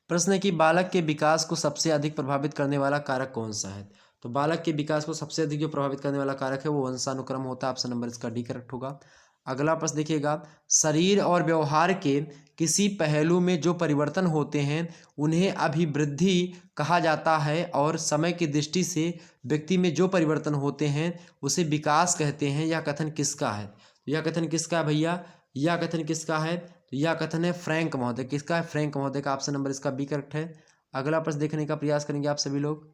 प्रश्न है कि बालक के विकास को सबसे अधिक प्रभावित करने वाला कारक कौन सा है? तो बालक के विकास को सबसे अधिक जो प्रभावित करने वाला कारक है वो वंशानुक्रम होता है। ऑप्शन नंबर इसका डी करेक्ट होगा। अगला प्रश्न देखिएगा शरीर और व्यवहार के किसी पहलू में जो परिवर्तन होते हैं उन्हें अभिवृद्धि कहा जाता है, और समय की दृष्टि से व्यक्ति में जो परिवर्तन होते हैं उसे विकास कहते हैं। यह कथन किसका है? यह कथन किसका है भैया? यह कथन किसका है? तो यह कथन है फ्रैंक महोदय। किसका है? फ्रैंक महोदय का। ऑप्शन नंबर इसका बी करेक्ट है। अगला प्रश्न देखने का प्रयास करेंगे आप सभी लोग।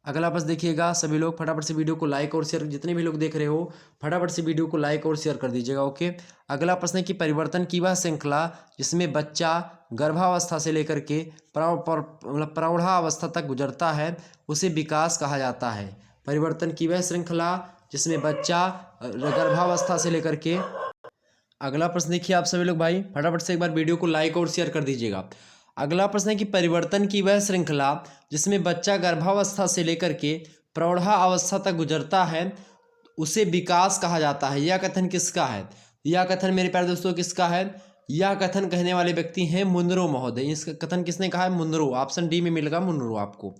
अगला प्रश्न देखिएगा सभी लोग, फटाफट से वीडियो को लाइक और शेयर, जितने भी लोग देख रहे हो फटाफट से वीडियो को लाइक और शेयर कर दीजिएगा। ओके। अगला प्रश्न है कि परिवर्तन की वह श्रृंखला जिसमें बच्चा गर्भावस्था से लेकर के प्रौढ़ावस्था तक गुजरता है उसे विकास कहा जाता है। परिवर्तन की वह श्रृंखला जिसमें बच्चा गर्भावस्था से लेकर के, अगला प्रश्न देखिए आप सभी लोग भाई, फटाफट से एक बार वीडियो को लाइक और शेयर कर दीजिएगा। अगला प्रश्न है कि परिवर्तन की वह श्रृंखला जिसमें बच्चा गर्भावस्था से लेकर के प्रौढ़ावस्था तक गुजरता है उसे विकास कहा जाता है। यह कथन किसका है? यह कथन मेरे प्यारे दोस्तों किसका है? यह कथन कहने वाले व्यक्ति हैं मुनरो महोदय। इस कथन किसने कहा है? मुनरो। ऑप्शन डी में मिलेगा मुनरो आपको।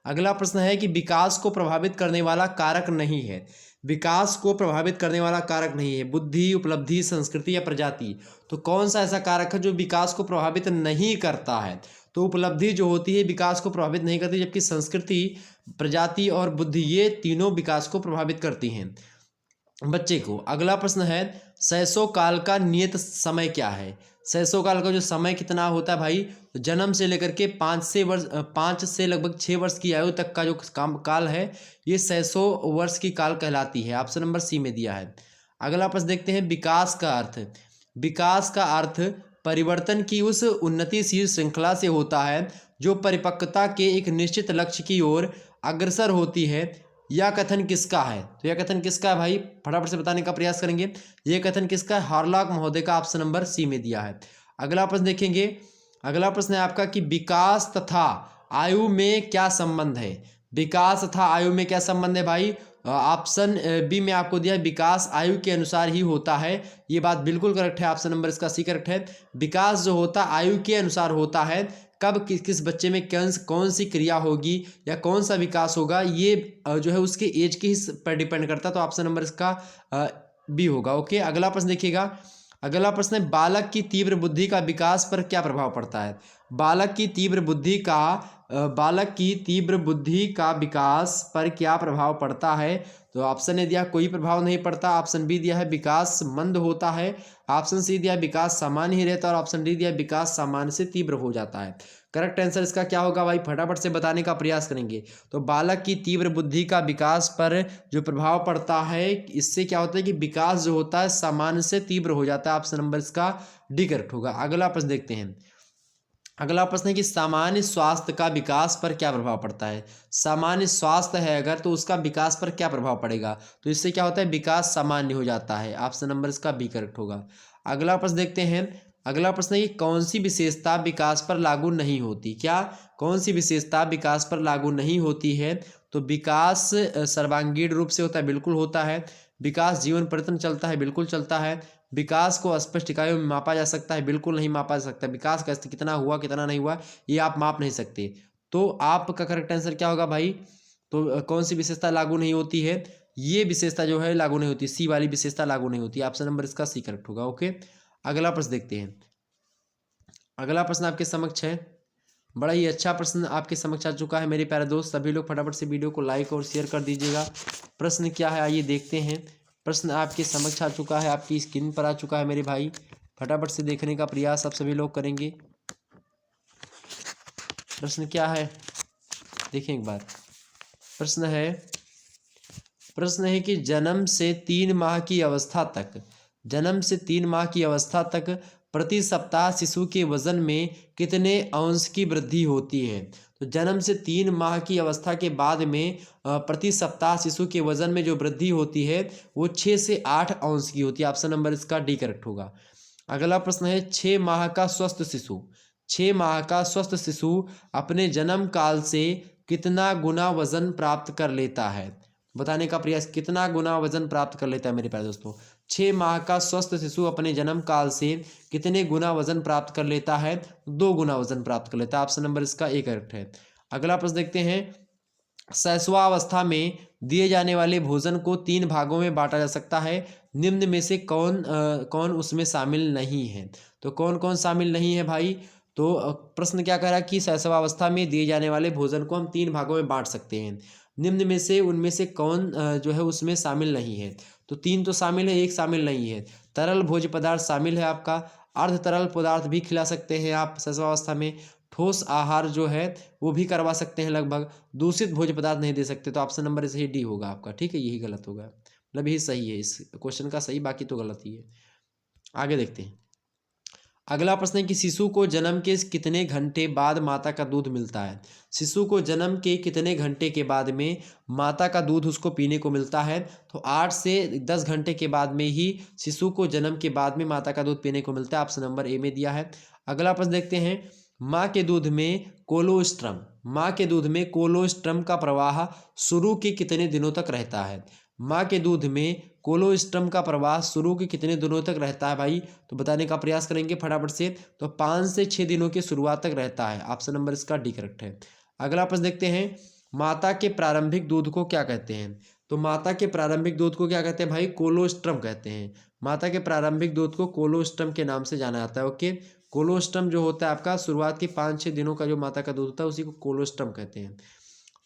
अगला प्रश्न है कि विकास को प्रभावित करने वाला कारक नहीं है। विकास को प्रभावित करने वाला कारक नहीं है। बुद्धि, उपलब्धि, संस्कृति या प्रजाति। तो कौन सा ऐसा कारक है जो विकास को प्रभावित नहीं करता है? तो उपलब्धि जो होती है विकास को प्रभावित नहीं करती, जबकि संस्कृति, प्रजाति और बुद्धि ये तीनों विकास को प्रभावित करती हैं बच्चे को। अगला प्रश्न है शैशव काल का नियत समय क्या है? शैशव काल का जो समय कितना होता है भाई? तो जन्म से लेकर के 5 से लगभग 6 वर्ष की आयु तक का जो काल है ये शैशव वर्ष की काल कहलाती है। ऑप्शन नंबर सी में दिया है। अगला प्रश्न देखते हैं विकास का अर्थ। विकास का अर्थ परिवर्तन की उस उन्नतिशील श्रृंखला से होता है जो परिपक्वता के एक निश्चित लक्ष्य की ओर अग्रसर होती है। यह कथन किसका है? तो यह कथन किसका है भाई? फटाफट से बताने का प्रयास करेंगे। यह कथन किसका है? हार्लॉक महोदय का। ऑप्शन नंबर सी में दिया है। अगला प्रश्न देखेंगे। अगला प्रश्न है आपका कि विकास तथा आयु में क्या संबंध है? विकास तथा आयु में क्या संबंध है भाई? ऑप्शन बी में आपको दिया है विकास आयु के अनुसार ही होता है। ये बात बिल्कुल करेक्ट है। ऑप्शन नंबर इसका सी करेक्ट है। विकास जो होता है आयु के अनुसार होता है। कब किस बच्चे में कौन सी क्रिया होगी या कौन सा विकास होगा, ये जो है उसके एज के ही पर डिपेंड करता है। तो ऑप्शन नंबर इसका बी होगा। ओके, अगला प्रश्न देखिएगा। अगला प्रश्न है बालक की तीव्र बुद्धि का विकास पर क्या प्रभाव पड़ता है? बालक की तीव्र बुद्धि का विकास पर क्या प्रभाव पड़ता है? तो ऑप्शन ए दिया कोई प्रभाव नहीं पड़ता। ऑप्शन बी दिया है विकास मंद होता है। ऑप्शन सी दिया विकास सामान्य ही रहता है। और ऑप्शन डी दिया विकास सामान्य से तीव्र हो जाता है। करेक्ट आंसर इसका क्या होगा भाई? फटाफट से बताने का प्रयास करेंगे। तो बालक की तीव्र बुद्धि का विकास पर जो प्रभाव पड़ता है, इससे क्या होता है कि विकास जो होता है सामान्य से तीव्र हो जाता है। ऑप्शन नंबर इसका डी करेक्ट होगा। अगला प्रश्न देखते हैं। अगला प्रश्न है कि सामान्य स्वास्थ्य का विकास पर क्या प्रभाव पड़ता है? सामान्य स्वास्थ्य है अगर तो उसका विकास पर क्या प्रभाव पड़ेगा? तो इससे क्या होता है? विकास सामान्य हो जाता है। ऑप्शन नंबर इसका बी करेक्ट होगा। अगला प्रश्न देखते हैं। अगला प्रश्न है कि कौन सी विशेषता विकास पर लागू नहीं होती? क्या कौन सी विशेषता विकास पर लागू नहीं होती है? तो विकास सर्वांगीण रूप से होता है, बिल्कुल होता है। विकास जीवन परिवर्तन चलता है, बिल्कुल चलता है। विकास को स्पष्ट इकाइयों में मापा जा सकता है, बिल्कुल नहीं मापा जा सकता। विकास का कितना हुआ कितना नहीं हुआ ये आप माप नहीं सकते। तो आपका करेक्ट आंसर क्या होगा भाई? तो कौन सी विशेषता लागू नहीं होती है? ये विशेषता जो है लागू नहीं होती, सी वाली विशेषता लागू नहीं होती। ऑप्शन नंबर इसका सी करेक्ट होगा। ओके, अगला प्रश्न देखते हैं। अगला प्रश्न आपके समक्ष है। बड़ा ही अच्छा प्रश्न आपके समक्ष आ चुका है मेरे प्यारे दोस्त। सभी लोग फटाफट से वीडियो को लाइक और शेयर कर दीजिएगा। प्रश्न क्या है आइए देखते हैं। प्रश्न आपके समक्ष आ चुका है, आपकी स्क्रीन पर आ चुका है मेरे भाई। फटाफट से देखने का प्रयास आप सभी लोग करेंगे। प्रश्न क्या है देखें एक बार। प्रश्न है कि जन्म से 3 माह की अवस्था तक प्रति सप्ताह शिशु के वजन में कितने अंश की वृद्धि होती है? तो जन्म से 3 माह की अवस्था के बाद में प्रति सप्ताह शिशु के वजन में जो वृद्धि होती है वो 6 से 8 अंश की होती है। ऑप्शन नंबर इसका डी करेक्ट होगा। अगला प्रश्न है 6 माह का स्वस्थ शिशु अपने जन्म काल से कितना गुना वजन प्राप्त कर लेता है? बताने का प्रयास, कितना गुना वजन प्राप्त कर लेता है मेरे प्यारे दोस्तों? 6 माह का स्वस्थ शिशु अपने जन्म काल से कितने गुना वजन प्राप्त कर लेता है? 2 गुना वजन प्राप्त कर लेता है। ऑप्शन नंबर इसका ए करेक्ट है। अगला प्रश्न देखते हैं। शैशवावस्था में दिए जाने वाले भोजन को 3 भागों में बांटा जा सकता है। निम्न में से कौन उसमें शामिल नहीं है? तो कौन कौन शामिल नहीं है भाई? तो प्रश्न क्या कह रहा है कि शैशवावस्था में दिए जाने वाले भोजन को हम 3 भागों में बांट सकते हैं। निम्न में से उनमें से कौन जो है उसमें शामिल नहीं है? तो 3 तो शामिल है, एक शामिल नहीं है। तरल भोज्य पदार्थ शामिल है आपका। अर्ध तरल पदार्थ भी खिला सकते हैं आप शैशवावस्था में। ठोस आहार जो है वो भी करवा सकते हैं लगभग। दूषित भोज्य पदार्थ नहीं दे सकते। तो ऑप्शन नंबर सही डी होगा आपका। ठीक है, यही गलत होगा, मतलब यही सही है इस क्वेश्चन का सही, बाकी तो गलत ही है। आगे देखते हैं। अगला प्रश्न है कि शिशु को जन्म के कितने घंटे बाद माता का दूध मिलता है? शिशु को जन्म के कितने घंटे के बाद में माता का दूध उसको पीने को मिलता है? तो 8 से 10 घंटे के बाद में ही शिशु को जन्म के बाद में माता का दूध पीने को मिलता है। ऑप्शन नंबर ए में दिया है। अगला प्रश्न देखते हैं। माँ के दूध में कोलोस्ट्रम का प्रवाह शुरू के कितने दिनों तक रहता है? माँ के दूध में कोलोस्ट्रम का प्रवाह शुरू के कितने दिनों तक रहता है भाई? तो बताने का प्रयास करेंगे फटाफट से। तो 5 से 6 दिनों की शुरुआत तक रहता है। ऑप्शन नंबर इसका डी करेक्ट है। अगला प्रश्न देखते हैं। माता के प्रारंभिक दूध को क्या कहते हैं? तो माता के प्रारंभिक दूध को क्या कहते हैं भाई? कोलोस्ट्रम कहते हैं। माता के प्रारंभिक दूध को कोलोस्ट्रम के नाम से जाना जाता है। ओके, कोलोस्ट्रम जो होता है आपका शुरुआत के 5-6 दिनों का जो माता का दूध होता है उसी को कोलोस्ट्रम कहते हैं।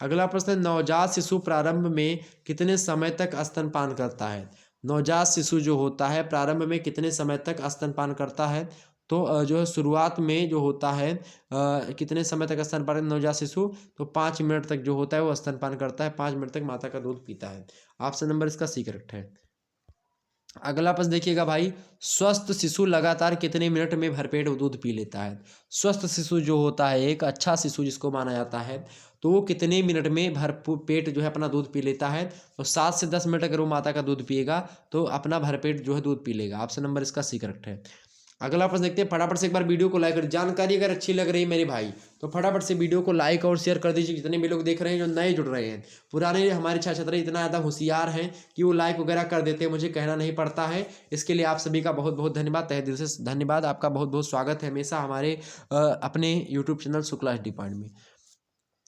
अगला प्रश्न है। नवजात शिशु प्रारंभ में कितने समय तक स्तनपान करता है? नवजात शिशु जो होता है प्रारंभ में कितने समय तक स्तनपान करता है? तो जो है शुरुआत में जो होता है कितने समय तक स्तनपान नवजात शिशु? तो 5 मिनट तक जो होता है वो स्तनपान करता है। 5 मिनट तक माता का दूध पीता है। ऑप्शन नंबर इसका सी करेक्ट है। अगला प्रश्न देखिएगा भाई, स्वस्थ शिशु लगातार कितने मिनट में भरपेट दूध पी लेता है? स्वस्थ शिशु जो होता है, एक अच्छा शिशु जिसको माना जाता है, तो वो कितने मिनट में भरपूर पेट जो है अपना दूध पी लेता है? तो 7 से 10 मिनट अगर वो माता का दूध पिएगा तो अपना भरपेट जो है दूध पी लेगा। ऑप्शन नंबर इसका सी करेक्ट है। अगला प्रश्न देखते हैं, फटाफट से एक बार वीडियो को लाइक कर, जानकारी अगर अच्छी लग रही है मेरे भाई तो फटाफट से वीडियो को लाइक और शेयर कर दीजिए। जितने भी लोग देख रहे हैं जो नए जुड़ रहे हैं, पुराने हमारे छात्र छात्र इतना ज़्यादा होशियार हैं कि वो लाइक वगैरह कर देते हैं, मुझे कहना नहीं पड़ता है। इसके लिए आप सभी का बहुत बहुत धन्यवाद, तहे दिल से धन्यवाद। आपका बहुत बहुत स्वागत है हमेशा हमारे अपने यूट्यूब चैनल शुक्ला डिपार्टमेंट में।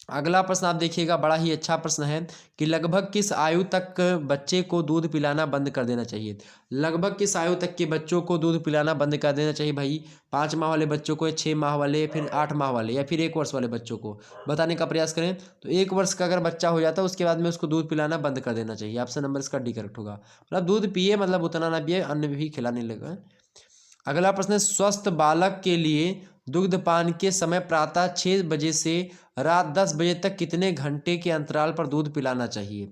अगला प्रश्न आप देखिएगा, बड़ा ही अच्छा प्रश्न है कि लगभग किस आयु तक बच्चे को दूध पिलाना बंद कर देना चाहिए? लगभग किस आयु तक के बच्चों को दूध पिलाना बंद कर देना चाहिए भाई? 5 माह वाले बच्चों को, या 6 माह वाले, फिर 8 माह वाले, या फिर 1 वर्ष वाले बच्चों को बताने का प्रयास करें। तो 1 वर्ष का अगर बच्चा हो जाता है उसके बाद में उसको दूध पिलाना बंद कर देना चाहिए। ऑप्शन नंबर इसका डी करेक्ट होगा। मतलब दूध पिए, मतलब उतना ना पिए, अन्न भी खिलाने लगा। अगला प्रश्न है, स्वस्थ बालक के लिए दुग्धपान के समय प्रातः 6 बजे से रात 10 बजे तक कितने घंटे के अंतराल पर दूध पिलाना चाहिए?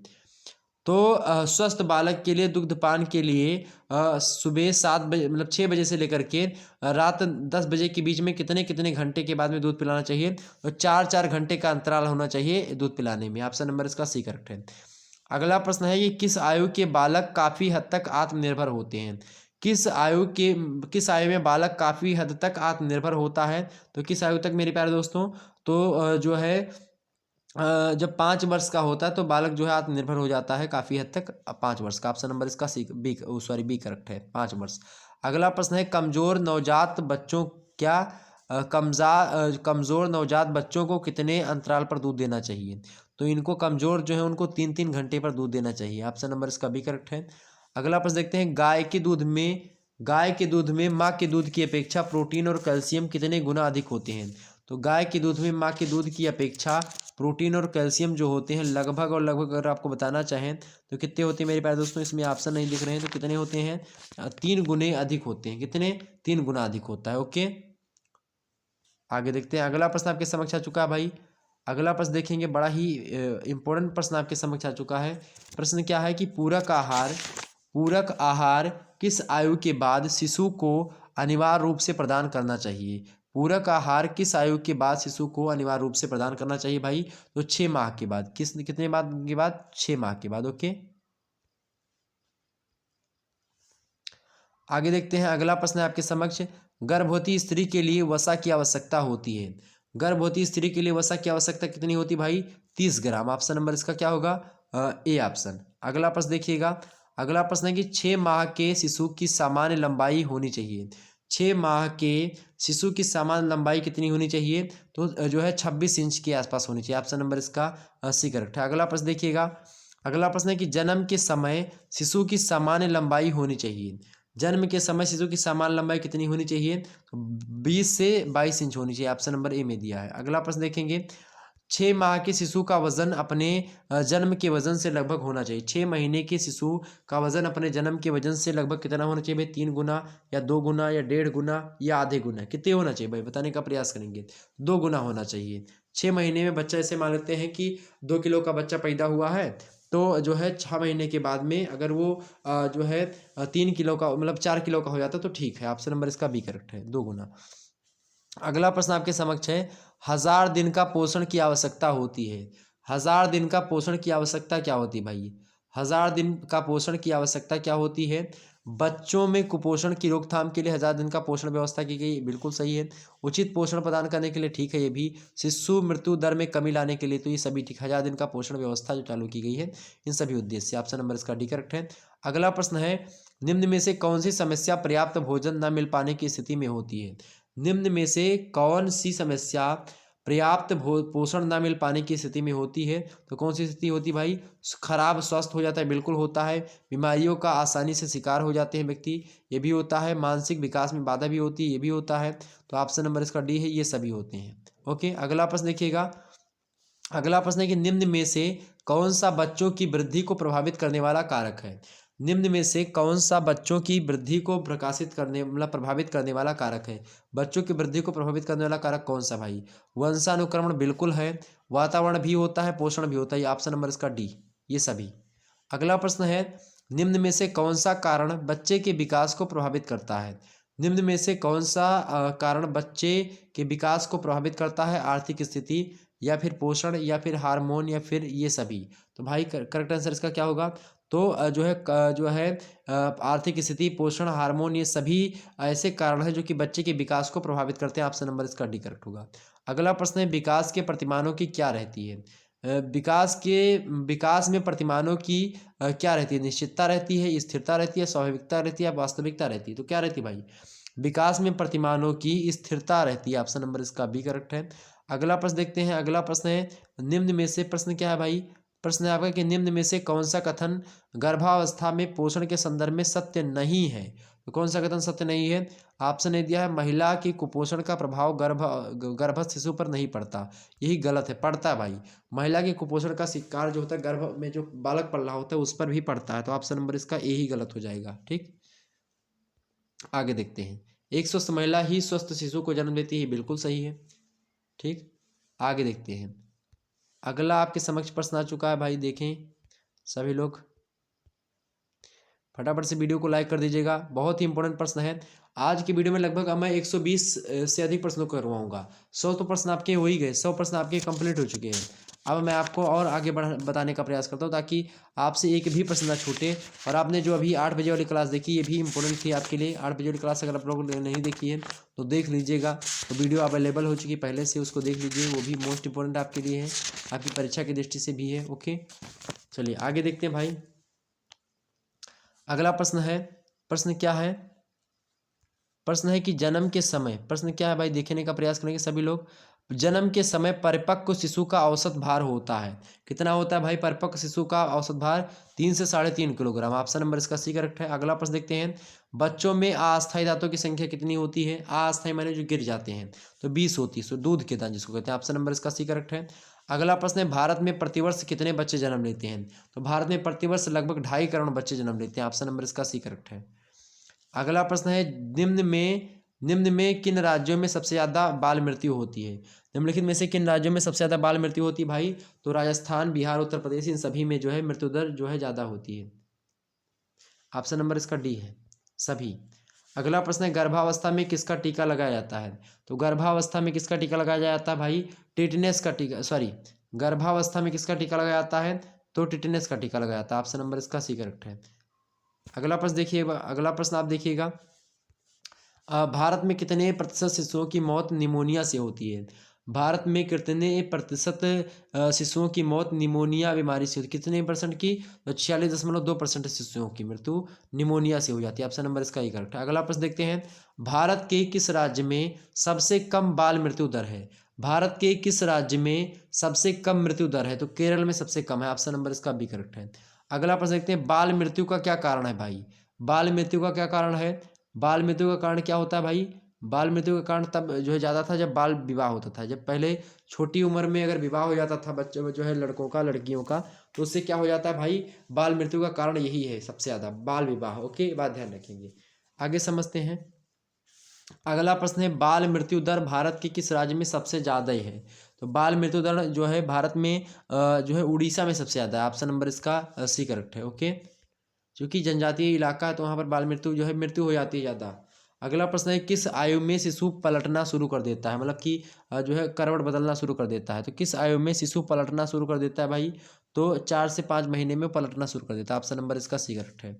तो स्वस्थ बालक के लिए दुग्धपान के लिए सुबह 7 बजे मतलब 6 बजे से लेकर के रात 10 बजे के बीच में कितने कितने घंटे के बाद में दूध पिलाना चाहिए? तो 4-4 घंटे का अंतराल होना चाहिए दूध पिलाने में। ऑप्शन नंबर इसका सी करेक्ट है। अगला प्रश्न है कि किस आयु के बालक काफ़ी हद तक आत्मनिर्भर होते हैं? किस आयु में बालक काफ़ी हद तक आत्मनिर्भर होता है? तो किस आयु तक मेरे प्यारे दोस्तों? तो जो है जब 5 वर्ष का होता है तो बालक जो है आत्मनिर्भर हो जाता है काफ़ी हद तक। 5 वर्ष का ऑप्शन नंबर इसका C B sorry B correct है, 5 वर्ष। अगला प्रश्न है, कमज़ोर नवजात बच्चों क्या कमज़ोर नवजात बच्चों को कितने अंतराल पर दूध देना चाहिए? तो इनको कमज़ोर जो है उनको 3-3 घंटे पर दूध देना चाहिए। ऑप्शन नंबर इसका बी करेक्ट है। अगला प्रश्न देखते हैं, गाय के दूध में माँ के दूध की अपेक्षा प्रोटीन और कैल्शियम कितने गुना अधिक होते हैं? तो गाय के दूध में माँ के दूध की अपेक्षा प्रोटीन और कैल्शियम जो होते हैं लगभग और लगभग अगर आपको बताना चाहें तो कितने होते हैं मेरे प्यारे दोस्तों? इसमें ऑप्शन नहीं दिख रहे हैं, तो कितने होते हैं? 3 गुने अधिक होते हैं। कितने? 3 गुना अधिक होता है। ओके, आगे देखते हैं। अगला प्रश्न आपके समक्ष आ चुका है भाई। अगला प्रश्न देखेंगे, बड़ा ही इंपॉर्टेंट प्रश्न आपके समक्ष आ चुका है। प्रश्न क्या है कि पूरक आहार किस आयु के बाद शिशु को अनिवार्य रूप से प्रदान करना चाहिए? पूरक आहार किस आयु के बाद शिशु को अनिवार्य रूप से प्रदान करना चाहिए भाई? तो 6 माह के बाद। कितने बाद के बाद? 6 माह के बाद। ओके, आगे देखते हैं। अगला प्रश्न है आपके समक्ष, गर्भवती स्त्री के लिए वसा की आवश्यकता होती है। गर्भवती स्त्री के लिए वसा की आवश्यकता कितनी होती भाई? 30 ग्राम। ऑप्शन नंबर इसका क्या होगा? A option. अगला प्रश्न देखिएगा। अगला प्रश्न है कि 6 माह के शिशु की सामान्य लंबाई होनी चाहिए। 6 माह के शिशु की सामान्य लंबाई कितनी होनी चाहिए? तो जो है 26 इंच के आसपास होनी चाहिए। ऑप्शन नंबर इसका सी करेक्ट है। अगला प्रश्न देखिएगा। अगला प्रश्न है कि जन्म के समय शिशु की सामान्य लंबाई होनी चाहिए। जन्म के समय शिशु की सामान्य लंबाई कितनी होनी चाहिए? 20 से 22 इंच होनी चाहिए। ऑप्शन नंबर ए में दिया है। अगला प्रश्न देखेंगे, 6 माह के शिशु का वजन अपने जन्म के वजन से लगभग होना चाहिए। 6 महीने के शिशु का वजन अपने जन्म के वजन से लगभग कितना होना चाहिए भाई? 3 गुना, या 2 गुना, या 1.5 गुना, या आधे गुना? कितने होना चाहिए भाई? बताने का प्रयास करेंगे। 2 गुना होना चाहिए। 6 महीने में बच्चा, ऐसे मान लेते हैं कि 2 किलो का बच्चा पैदा हुआ है, तो जो है 6 महीने के बाद में अगर वो जो है 3 किलो का मतलब 4 किलो का हो जाता तो ठीक है। ऑप्शन नंबर इसका बी करेक्ट है, 2 गुना। अगला प्रश्न आपके समक्ष है, 1000 दिन का पोषण की आवश्यकता होती है। 1000 दिन का पोषण की आवश्यकता क्या होती है भाई? 1000 दिन का पोषण की आवश्यकता क्या होती है? बच्चों में कुपोषण की रोकथाम के लिए 1000 दिन का पोषण व्यवस्था की गई, बिल्कुल सही है। उचित पोषण प्रदान करने के लिए, ठीक है ये भी। शिशु मृत्यु दर में कमी लाने के लिए, तो ये सभी ठीक। 1000 दिन का पोषण व्यवस्था जो चालू की गई है इन सभी उद्देश्य से। ऑप्शन नंबर इसका डी करेक्ट है। अगला प्रश्न है, निम्न में से कौन सी समस्या पर्याप्त भोजन न मिल पाने की स्थिति में होती है? निम्न में से कौन सी समस्या पर्याप्त पोषण न मिल पाने की स्थिति में होती है? तो कौन सी स्थिति होती भाई? खराब स्वास्थ्य हो जाता है, बिल्कुल होता है। बीमारियों का आसानी से शिकार हो जाते हैं व्यक्ति, ये भी होता है। मानसिक विकास में बाधा भी होती है, ये भी होता है। तो ऑप्शन नंबर इसका डी है, ये सभी होते हैं। ओके, अगला प्रश्न देखिएगा। अगला प्रश्न है कि निम्न में से कौन सा बच्चों की वृद्धि को प्रभावित करने वाला कारक है? निम्न में से कौन सा बच्चों की वृद्धि को प्रभावित करने वाला कारक है? बच्चों की वृद्धि को प्रभावित करने वाला कारक कौन सा भाई? वंशानुक्रमण बिल्कुल है, वातावरण भी होता है, पोषण भी होता है। ऑप्शन नंबर इसका डी, ये सभी। अगला प्रश्न है, निम्न में से कौन सा कारण बच्चे के विकास को प्रभावित करता है? निम्न में से कौन सा कारण बच्चे के विकास को प्रभावित करता है? आर्थिक स्थिति, या फिर पोषण, या फिर हार्मोन, या फिर ये सभी? तो भाई करेक्ट आंसर इसका क्या होगा? तो जो है आर्थिक स्थिति, पोषण, हार्मोन, ये सभी ऐसे कारण हैं जो कि बच्चे के विकास को प्रभावित करते हैं। ऑप्शन नंबर इसका डी करेक्ट होगा। अगला प्रश्न है, विकास के प्रतिमानों की क्या रहती है? विकास में प्रतिमानों की क्या रहती है? निश्चितता रहती है, स्थिरता रहती है, स्वाभाविकता रहती है, वास्तविकता रहती है? तो क्या रहती है भाई? विकास में प्रतिमानों की स्थिरता रहती है। ऑप्शन नंबर इसका बी करेक्ट है। अगला प्रश्न देखते हैं। अगला प्रश्न है, निम्न में से प्रश्न क्या है भाई? प्रश्न है आपका कि निम्न में से कौन सा कथन गर्भावस्था में पोषण के संदर्भ में सत्य नहीं है? तो कौन सा कथन सत्य नहीं है? ऑप्शन ए दिया है, महिला की कुपोषण का प्रभाव गर्भस्थ शिशु पर नहीं पड़ता। यही गलत है, पड़ता है भाई। महिला के कुपोषण का शिकार जो होता है, गर्भ में जो बालक पल रहा होता है उस पर भी पड़ता है। तो ऑप्शन नंबर इसका ए ही गलत हो जाएगा। ठीक, आगे देखते हैं। एक स्वस्थ महिला ही स्वस्थ शिशु को जन्म देती है, बिल्कुल सही है। ठीक, आगे देखते हैं। अगला आपके समक्ष प्रश्न आ चुका है भाई, देखें सभी लोग फटाफट से वीडियो को लाइक कर दीजिएगा। बहुत ही इंपॉर्टेंट प्रश्न है। आज की वीडियो में लगभग मैं 120 से अधिक प्रश्नों को करवाऊंगा। 100 तो प्रश्न आपके हो ही गए, 100 प्रश्न आपके कंप्लीट हो चुके हैं। अब मैं आपको और आगे बताने का प्रयास करता हूँ ताकि आपसे एक भी प्रश्न ना छूटे। और आपने जो अभी 8 बजे वाली क्लास देखी, ये भी इंपॉर्टेंट थी आपके लिए। 8 बजे वाली क्लास अगर आप लोग नहीं देखी है तो देख लीजिएगा। तो वीडियो अवेलेबल हो चुकी पहले से, उसको देख लीजिए, वो भी मोस्ट इंपॉर्टेंट आपके लिए है, आपकी परीक्षा की दृष्टि से भी है। ओके, चलिए आगे देखते हैं भाई। अगला प्रश्न है, प्रश्न क्या है? प्रश्न है कि जन्म के समय, प्रश्न क्या है भाई देखने का प्रयास करेंगे सभी लोग। जन्म के समय परिपक्व शिशु का औसत भार होता है, कितना होता है भाई? परिपक्व शिशु का औसत भार 3 से 3.5 किलोग्राम। ऑप्शन नंबर इसका सी करेक्ट है। अगला प्रश्न देखते हैं, बच्चों में अस्थायी दांतों की संख्या कितनी होती है? अस्थायी माने जो गिर जाते हैं, तो 20 होती है। सो दूध के दांत जिसको कहते हैं। ऑप्शन नंबर इसका सी करेक्ट है। अगला प्रश्न है, भारत में प्रतिवर्ष कितने बच्चे जन्म लेते हैं? तो भारत में प्रतिवर्ष लगभग 2.5 करोड़ बच्चे जन्म लेते हैं। ऑप्शन नंबर इसका सी करेक्ट है। अगला प्रश्न है, निम्न में किन राज्यों में सबसे ज़्यादा बाल मृत्यु होती है? निम्नलिखित में से किन राज्यों में सबसे ज़्यादा बाल मृत्यु होती है भाई? तो राजस्थान, बिहार, उत्तर प्रदेश, इन सभी में जो है मृत्यु दर जो है ज़्यादा होती है। ऑप्शन नंबर इसका डी है, सभी। अगला प्रश्न है, गर्भावस्था में किसका टीका लगाया जाता है? तो गर्भावस्था में किसका टीका लगाया जाता है भाई? टिटनेस का टीका, सॉरी, गर्भावस्था में किसका टीका लगाया जाता है? तो टिटनेस का टीका लगाया जाता है। ऑप्शन नंबर इसका सी करेक्ट है। अगला प्रश्न देखिएगा, अगला प्रश्न आप देखिएगा, भारत में कितने प्रतिशत शिशुओं की मौत निमोनिया से होती है? भारत में कितने प्रतिशत शिशुओं की मौत निमोनिया बीमारी से होती है? कितने परसेंट की? तो 46.2% शिशुओं की मृत्यु निमोनिया से हो जाती है। ऑप्शन नंबर इसका ही करेक्ट है। अगला प्रश्न देखते हैं, भारत के किस राज्य में सबसे कम बाल मृत्यु दर है? भारत के किस राज्य में सबसे कम मृत्यु दर है? तो केरल में सबसे कम है। ऑप्शन नंबर इसका बी करेक्ट है। अगला प्रश्न देखते हैं, बाल मृत्यु का क्या कारण है भाई? बाल मृत्यु का क्या कारण है? बाल मृत्यु का कारण क्या होता है भाई? बाल मृत्यु का कारण तब जो है ज़्यादा था जब बाल विवाह होता था। जब पहले छोटी उम्र में अगर विवाह हो जाता था बच्चों जो है लड़कों का, लड़कियों का, तो उससे क्या हो जाता है भाई? बाल मृत्यु का कारण यही है सबसे ज़्यादा, बाल विवाह। ओके, बात ध्यान रखेंगे। आगे समझते हैं। अगला प्रश्न है, बाल मृत्यु दर भारत के किस राज्य में सबसे ज़्यादा है? तो बाल मृत्यु दर जो है भारत में जो है उड़ीसा में सबसे ज़्यादा है। ऑप्शन नंबर इसका सी करेक्ट है। ओके, क्योंकि जनजातीय इलाका है तो वहाँ पर बाल मृत्यु जो है मृत्यु हो जाती है ज़्यादा। अगला प्रश्न है, किस आयु में शिशु पलटना शुरू कर देता है? मतलब कि जो है करवट बदलना शुरू कर देता है। तो किस आयु में शिशु पलटना शुरू कर देता है भाई? तो 4 से 5 महीने में पलटना शुरू कर देता है। ऑप्शन नंबर इसका सी करेक्ट है।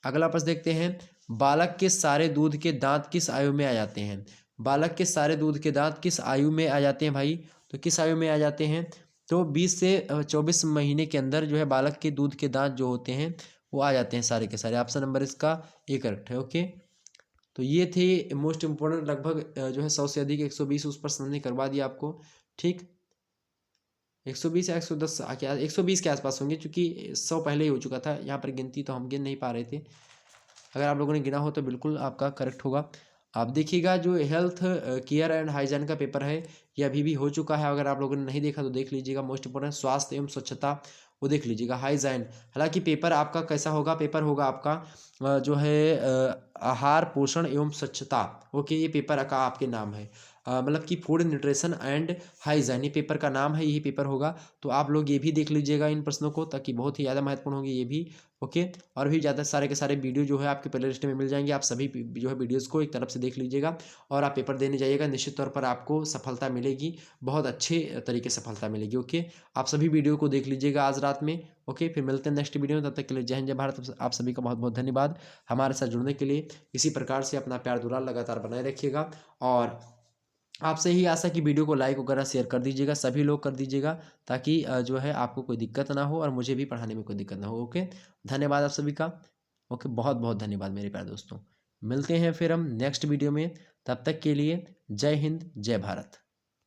अगला प्रश्न देखते हैं, बालक के सारे दूध के दांत किस आयु में आ जाते हैं? बालक के सारे दूध के दांत किस आयु में आ जाते हैं भाई? तो किस आयु में आ जाते हैं? तो 20 से 24 महीने के अंदर जो है बालक के दूध के दांत जो होते हैं वो आ जाते हैं सारे के सारे। ऑप्शन नंबर इसका ए करेक्ट है। ओके, तो ये थे मोस्ट इंपॉर्टेंट, लगभग जो है 100 से अधिक 120 उस पर हमने करवा दिया आपको। ठीक, 120 या 110 क्या 120 के आसपास होंगे, क्योंकि 100 पहले ही हो चुका था। यहाँ पर गिनती तो हम गिन नहीं पा रहे थे। अगर आप लोगों ने गिना हो तो बिल्कुल आपका करेक्ट होगा। आप देखिएगा, जो हेल्थ केयर एंड हाइजीन का पेपर है ये अभी भी हो चुका है। अगर आप लोगों ने नहीं देखा तो देख लीजिएगा। मोस्ट इंपॉर्टेंट स्वास्थ्य एवं स्वच्छता वो देख लीजिएगा, हाइजीन। हालांकि पेपर आपका कैसा होगा? पेपर होगा आपका जो है आहार, पोषण एवं स्वच्छता। ओके, ये पेपर का आपके नाम है। मतलब कि फूड न्यूट्रिशन एंड हाइजीन, ये पेपर का नाम है, यही पेपर होगा। तो आप लोग ये भी देख लीजिएगा इन प्रश्नों को, ताकि बहुत ही ज़्यादा महत्वपूर्ण होंगे ये भी। ओके, और भी ज़्यादा सारे के सारे वीडियो जो है आपके प्ले लिस्ट में मिल जाएंगे। आप सभी जो है वीडियोज़ को एक तरफ से देख लीजिएगा और आप पेपर देने जाइएगा। निश्चित तौर पर आपको सफलता मिलेगी, बहुत अच्छे तरीके से सफलता मिलेगी। ओके, आप सभी वीडियो को देख लीजिएगा आज रात में। ओके, फिर मिलते हैं नेक्स्ट वीडियो में, तब तक के लिए जय हिंद जय भारत। आप सभी का बहुत बहुत धन्यवाद हमारे साथ जुड़ने के लिए। इसी प्रकार से अपना प्यार दुलार लगातार बनाए रखिएगा और आपसे ही आशा कि वीडियो को लाइक वगैरह शेयर कर दीजिएगा, सभी लोग कर दीजिएगा, ताकि जो है आपको कोई दिक्कत ना हो और मुझे भी पढ़ाने में कोई दिक्कत ना हो। ओके, धन्यवाद आप सभी का। ओके, बहुत बहुत धन्यवाद मेरे प्यारे दोस्तों। मिलते हैं फिर हम नेक्स्ट वीडियो में, तब तक के लिए जय हिंद जय भारत।